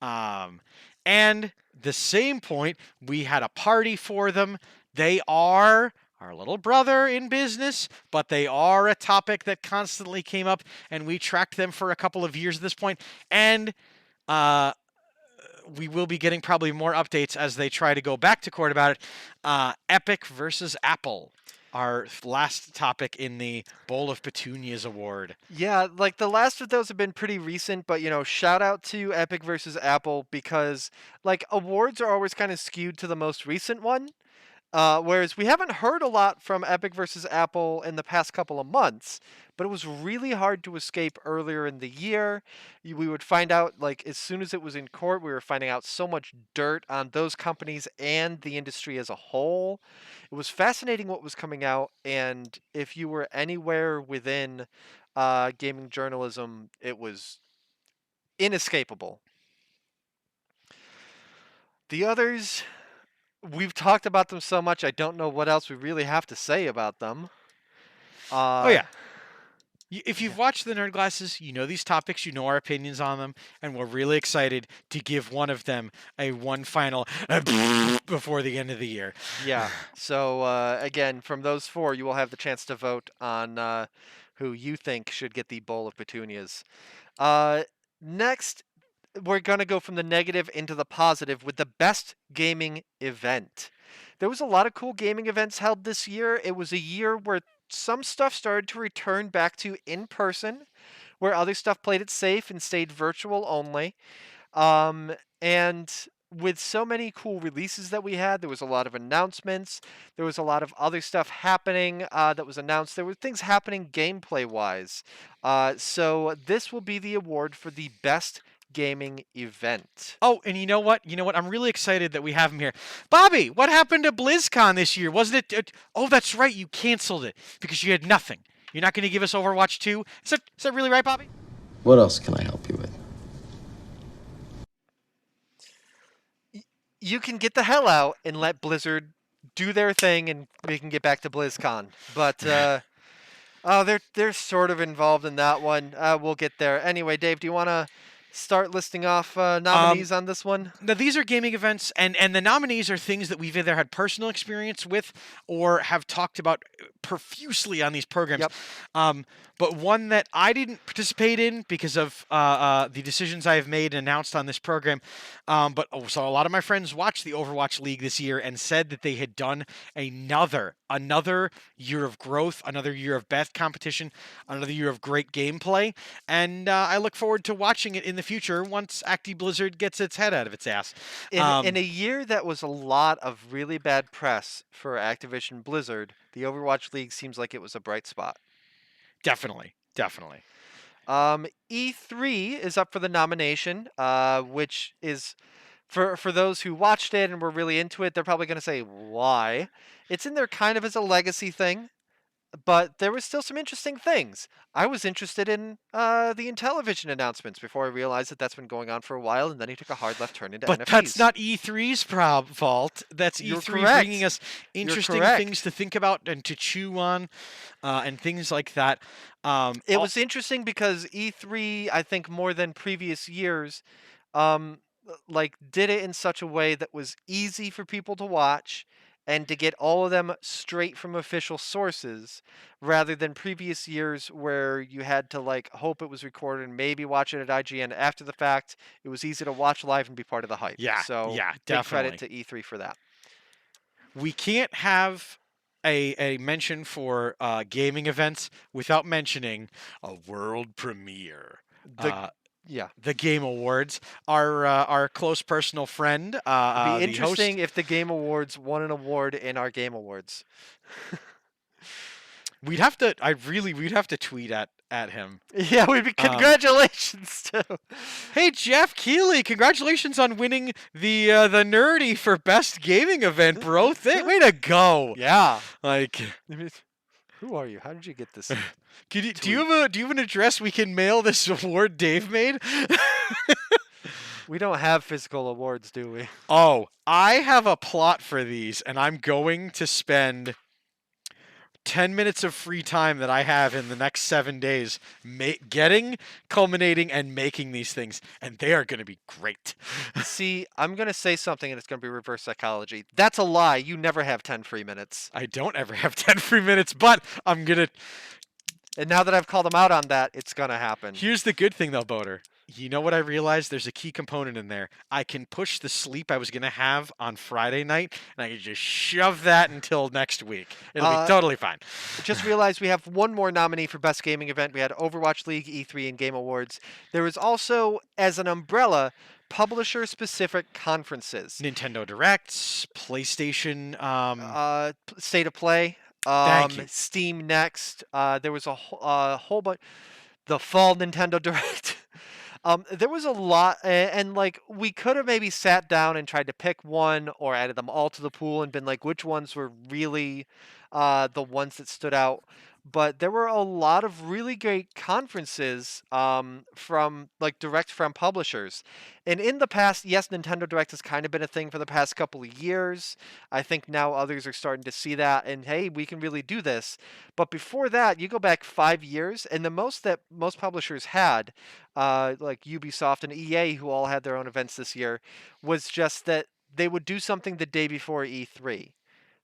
And the same point, we had a party for them. They are our little brother in business, but they are a topic that constantly came up, and we tracked them for a couple of years at this point. And we will be getting probably more updates as they try to go back to court about it. Epic versus Apple, our last topic in the Bowl of Petunias award. Yeah, like the last of those have been pretty recent, but shout out to Epic versus Apple because like awards are always kind of skewed to the most recent one. Whereas we haven't heard a lot from Epic versus Apple in the past couple of months, but it was really hard to escape earlier in the year. We would find out, like, as soon as it was in court, we were finding out so much dirt on those companies and the industry as a whole. It was fascinating what was coming out, and if you were anywhere within gaming journalism, it was inescapable. The others, we've talked about them so much, I don't know what else we really have to say about them. Oh yeah. If you've watched the Nerd Glasses, you know these topics, you know our opinions on them, and we're really excited to give one of them one final before the end of the year. Yeah. So again, from those four, you will have the chance to vote on who you think should get the Bowl of Petunias. Next, we're going to go from the negative into the positive with the best gaming event. There was a lot of cool gaming events held this year. It was a year where some stuff started to return back to in person, where other stuff played it safe and stayed virtual only. And with so many cool releases that we had, there was a lot of announcements. There was a lot of other stuff happening that was announced. There were things happening gameplay wise. So this will be the award for the best gaming event. Oh, and you know what? I'm really excited that we have him here. Bobby, what happened to BlizzCon this year? Wasn't it? Oh, that's right. You canceled it because you had nothing. You're not going to give us Overwatch 2? Is that really right, Bobby? What else can I help you with? You can get the hell out and let Blizzard do their thing, and we can get back to BlizzCon. But they're sort of involved in that one. We'll get there. Anyway, Dave, do you want to start listing off nominees on this one? Now, these are gaming events, and the nominees are things that we've either had personal experience with or have talked about profusely on these programs. Yep. But one that I didn't participate in because of the decisions I have made and announced on this program. So a lot of my friends watched the Overwatch League this year and said that they had done another year of growth, another year of best competition, another year of great gameplay, and I look forward to watching it in the future once Acti Blizzard gets its head out of its ass. In a year that was a lot of really bad press for Activision Blizzard, the Overwatch League seems like it was a bright spot. Definitely. E3 is up for the nomination, which is for those who watched it and were really into it, they're probably going to say why. It's in there kind of as a legacy thing, but there was still some interesting things. I was interested in the Intellivision announcements before I realized that that's been going on for a while, and then he took a hard left turn into But NFTs. that's not E3's fault. That's You're E3 correct. bringing us interesting correct. things to think about and to chew on, and things like that. It was interesting because E3, I think more than previous years, did it in such a way that was easy for people to watch and to get all of them straight from official sources, rather than previous years where you had to hope it was recorded and maybe watch it at IGN after the fact. It was easy to watch live and be part of the hype. Yeah, So yeah, big definitely. credit to E3 for that. We can't have a mention for gaming events without mentioning a world premiere. Yeah. The Game Awards. Our close personal friend, It'd the be interesting host. if the Game Awards won an award in our Game Awards. We'd have to tweet at him. Yeah, we'd be congratulations too. Hey, Jeff Keighley, congratulations on winning the Nerdy for best gaming event, bro. Way to go. Yeah. Like, Who are you? How did you get this? do you have an address we can mail this award Dave made? We don't have physical awards, do we? Oh, I have a plot for these, and I'm going to spend 10 minutes of free time that I have in the next 7 days getting, culminating, and making these things, and they are going to be great. See, I'm going to say something and it's going to be reverse psychology. That's a lie. You never have 10 free minutes. I don't ever have 10 free minutes, but I'm going to. And now that I've called them out on that, it's going to happen. Here's the good thing, though, Boater. You know what I realized? There's a key component in there. I can push the sleep I was going to have on Friday night, and I can just shove that until next week. It'll be totally fine. Just realized we have one more nominee for Best Gaming Event. We had Overwatch League, E3, and Game Awards. There was also, as an umbrella, publisher-specific conferences. Nintendo Directs, PlayStation. State of Play. Thank you. Steam Next. There was a whole bunch. The Fall Nintendo Direct. There was a lot, and like we could have maybe sat down and tried to pick one or added them all to the pool and been like, which ones were really the ones that stood out. But there were a lot of really great conferences from like direct from publishers. And in the past, yes, Nintendo Direct has kind of been a thing for the past couple of years. I think now others are starting to see that and hey, we can really do this. But before that, you go back 5 years, and the most that most publishers had, like Ubisoft and EA, who all had their own events this year, was just that they would do something the day before E3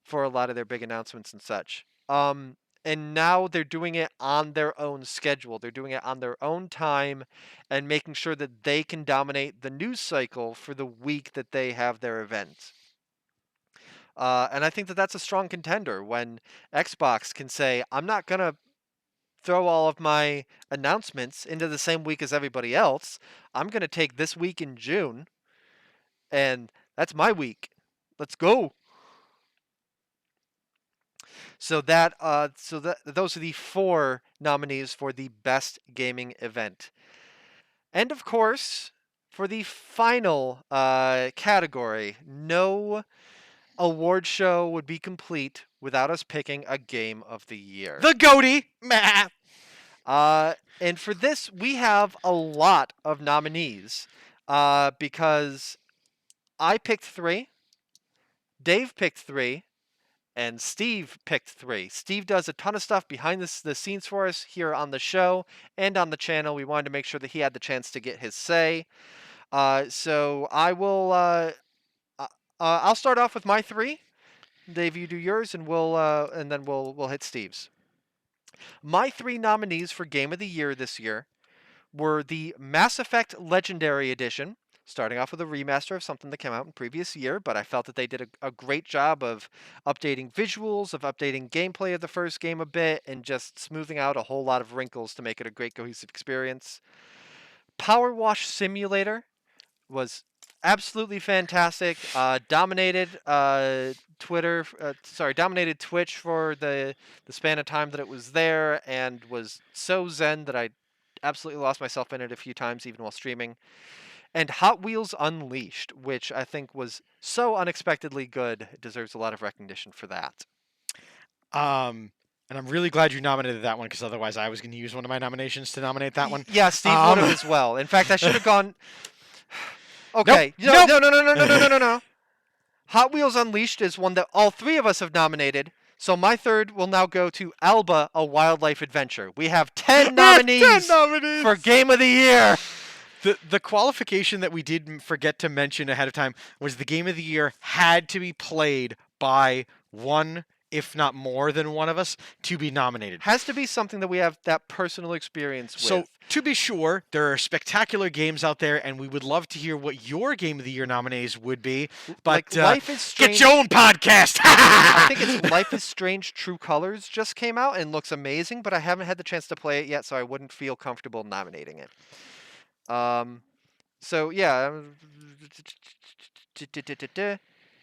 for a lot of their big announcements and such. And now they're doing it on their own schedule. They're doing it on their own time and making sure that they can dominate the news cycle for the week that they have their event. And I think that that's a strong contender when Xbox can say, I'm not going to throw all of my announcements into the same week as everybody else. I'm going to take this week in June, and that's my week. Let's go. So those are the 4 nominees for the best gaming event. And of course, for the final category, no award show would be complete without us picking a game of the year. The Goaty! Meh. And for this, we have a lot of nominees because I picked 3, Dave picked 3, and Steve picked 3. Steve does a ton of stuff behind the scenes for us here on the show and on the channel. We wanted to make sure that he had the chance to get his say. So I will. I'll start off with my 3. Dave, you do yours, and then we'll hit Steve's. My 3 nominees for Game of the Year this year were the Mass Effect Legendary Edition, starting off with a remaster of something that came out in previous year, but I felt that they did a great job of updating visuals, of updating gameplay of the first game a bit, and just smoothing out a whole lot of wrinkles to make it a great cohesive experience. Power Wash Simulator was absolutely fantastic. Dominated dominated Twitch for the span of time that it was there, and was so zen that I absolutely lost myself in it a few times, even while streaming. And Hot Wheels Unleashed, which I think was so unexpectedly good, it deserves a lot of recognition for that. And I'm really glad you nominated that one, because otherwise I was going to use one of my nominations to nominate that one. Yeah, Steve would have as well. In fact, I should have gone. Okay. Nope. No. Hot Wheels Unleashed is one that all 3 of us have nominated. So my 3rd will now go to Alba: A Wildlife Adventure. We have 10 nominees, 10 nominees for Game of the Year. The qualification that we did forget to mention ahead of time was the Game of the Year had to be played by one, if not more than one of us, to be nominated. Has to be something that we have that personal experience with. So, to be sure, there are spectacular games out there, and we would love to hear what your Game of the Year nominees would be. But Life is Strange. Get your own podcast! I think it's Life is Strange True Colors just came out and looks amazing, but I haven't had the chance to play it yet, so I wouldn't feel comfortable nominating it. So yeah,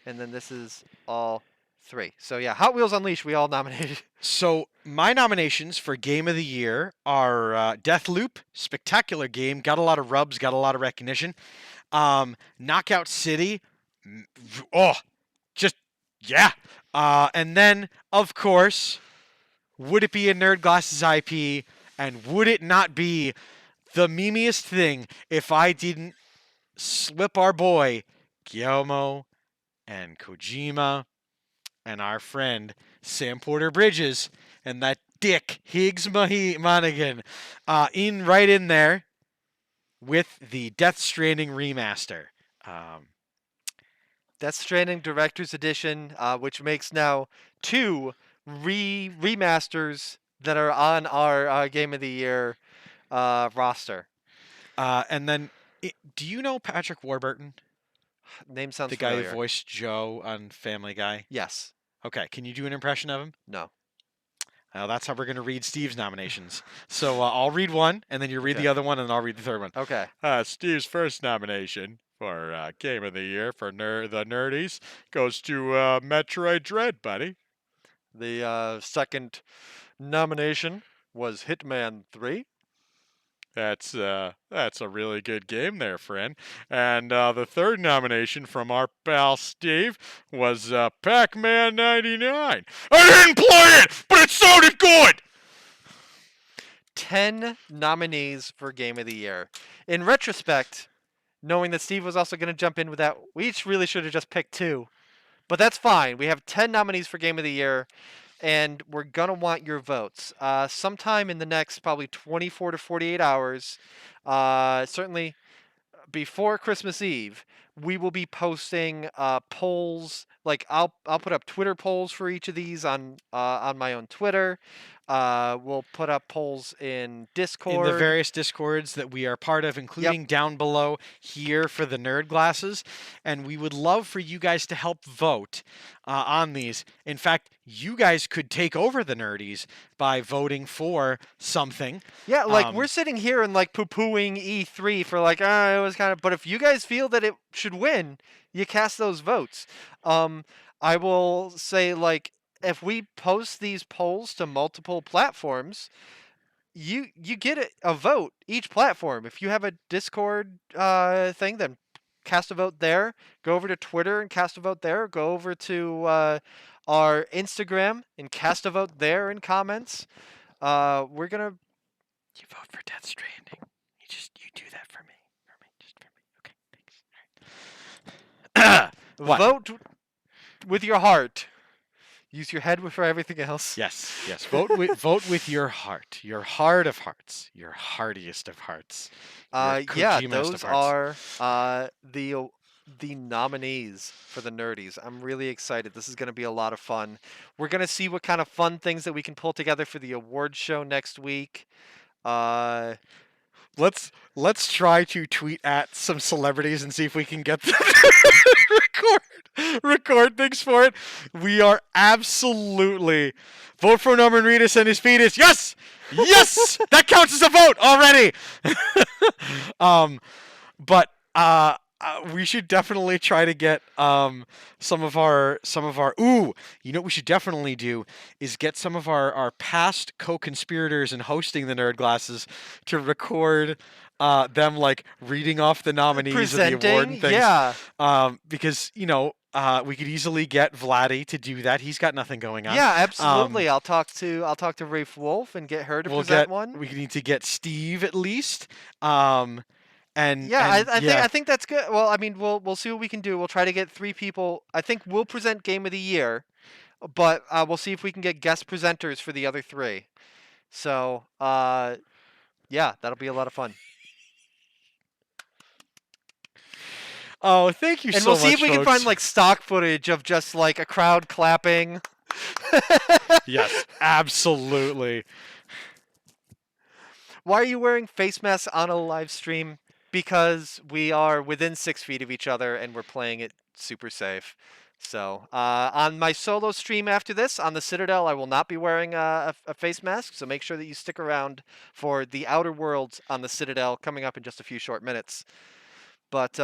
and then this is all 3. So yeah, Hot Wheels Unleashed, we all nominated. So my nominations for Game of the Year are Deathloop, spectacular game, got a lot of rubs, got a lot of recognition. Knockout City, and then of course, would it be a Nerd Glasses IP, and would it not be the memeiest thing if I didn't slip our boy Guillermo and Kojima and our friend Sam Porter Bridges and that dick Higgs Monaghan right in there with the Death Stranding remaster. Death Stranding Director's Edition, which makes now 2 remasters that are on our Game of the Year roster. And then, do you know Patrick Warburton? Name sounds The guy familiar. who voiced Joe on Family Guy? Yes. Okay, can you do an impression of him? No. That's how we're going to read Steve's nominations. So I'll read one, and then you read Okay. the other one, and I'll read the third one. Okay. Steve's first nomination for Game of the Year for the Nerdies goes to Metroid Dread, buddy. The second nomination was Hitman 3. That's a really good game there, friend. And the third nomination from our pal Steve was Pac-Man 99. I didn't play it, but it sounded good! 10 nominees for Game of the Year. In retrospect, knowing that Steve was also going to jump in with that, we each really should have just picked 2. But that's fine. We have 10 nominees for Game of the Year, and we're going to want your votes. Sometime in the next probably 24 to 48 hours, certainly before Christmas Eve, we will be posting polls. Like I'll put up Twitter polls for each of these on my own Twitter. We'll put up polls in Discord. In the various Discords that we are part of, including down below here for the Nerd Glasses. And we would love for you guys to help vote on these. In fact, you guys could take over the Nerdies by voting for something. Yeah, like we're sitting here and like poo-pooing E3 for like, it was kind of, but if you guys feel that it should win, you cast those votes. I will say, like, if we post these polls to multiple platforms, you get a vote each platform. If you have a Discord thing, then cast a vote there. Go over to Twitter and cast a vote there. Go over to our Instagram and cast a vote there in comments. We're gonna. You vote for Death Stranding. You do that for me. Just for me. Okay, thanks. What? Vote with your heart. Use your head for everything else. Yes. Vote with your heart of hearts, your heartiest of hearts. Yeah, those are the nominees for the Nerdies. I'm really excited. This is going to be a lot of fun. We're going to see what kind of fun things that we can pull together for the award show next week. Let's try to tweet at some celebrities and see if we can get them to record things for it. We are absolutely vote for Norman Reedus and his fetus. Yes, that counts as a vote already. But we should definitely try to get some of our you know what we should definitely do is get some of our past co-conspirators in hosting the Nerd Glasses to record them like reading off the nominees of the award and things. Yeah. Because we could easily get Vladdy to do that. He's got nothing going on. Yeah, absolutely. I'll talk to Rafe Wolf and get her to present one. We need to get Steve at least. I think that's good. Well, I mean, we'll see what we can do. We'll try to get 3 people. I think we'll present Game of the Year, but we'll see if we can get guest presenters for the other 3. So, yeah, that'll be a lot of fun. Oh, thank you so much, And we'll see if we can folks. find like stock footage of just like a crowd clapping. Yes, absolutely. Why are you wearing face masks on a live stream? Because we are within 6 feet of each other and we're playing it super safe. So on my solo stream after this, on the Citadel, I will not be wearing a face mask. So make sure that you stick around for the Outer Worlds on the Citadel coming up in just a few short minutes. But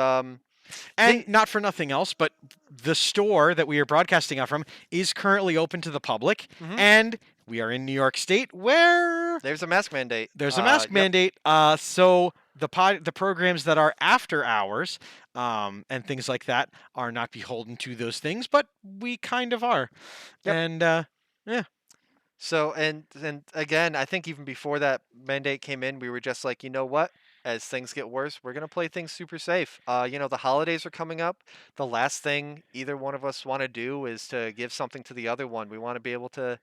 and not for nothing else, but the store that we are broadcasting out from is currently open to the public, and we are in New York State, where there's a mask mandate. There's a mask mandate. So the programs that are after hours and things like that are not beholden to those things, but we kind of are. Yep. And yeah. So and again, I think even before that mandate came in, we were just like, you know what? as things get worse, we're going to play things super safe. The holidays are coming up. The last thing either one of us want to do is to give something to the other one. We want to be able to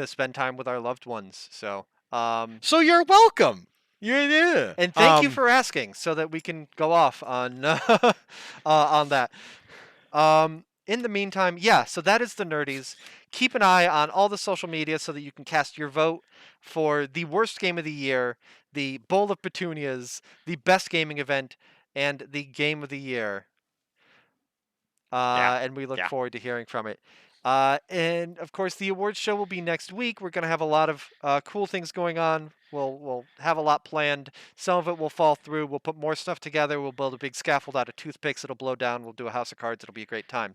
spend time with our loved ones. So you're welcome. Yeah. And thank you for asking, so that we can go off on on that. In the meantime, yeah, so that is the Nerdies. Keep an eye on all the social media so that you can cast your vote for the worst game of the year, the Bowl of Petunias, the best gaming event, and the game of the year. And we look forward to hearing from it. And of course, the awards show will be next week. We're going to have a lot of cool things going on. We'll have a lot planned. Some of it will fall through. We'll put more stuff together. We'll build a big scaffold out of toothpicks. It'll blow down. We'll do a house of cards. It'll be a great time.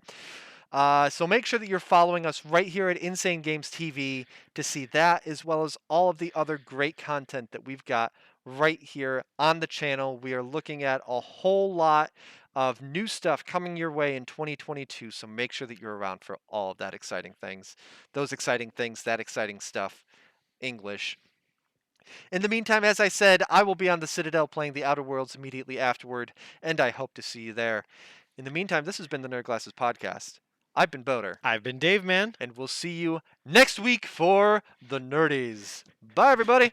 So make sure that you're following us right here at Insane Games TV to see that, as well as all of the other great content that we've got right here on the channel. We are looking at a whole lot of new stuff coming your way in 2022, so make sure that you're around for all of that exciting things. Those exciting things, that exciting stuff, English. In the meantime, as I said, I will be on the Citadel playing the Outer Worlds immediately afterward, and I hope to see you there. In the meantime, this has been the Nerd Glasses Podcast. I've been Boater. I've been Dave, man. And we'll see you next week for the Nerdies. Bye, everybody.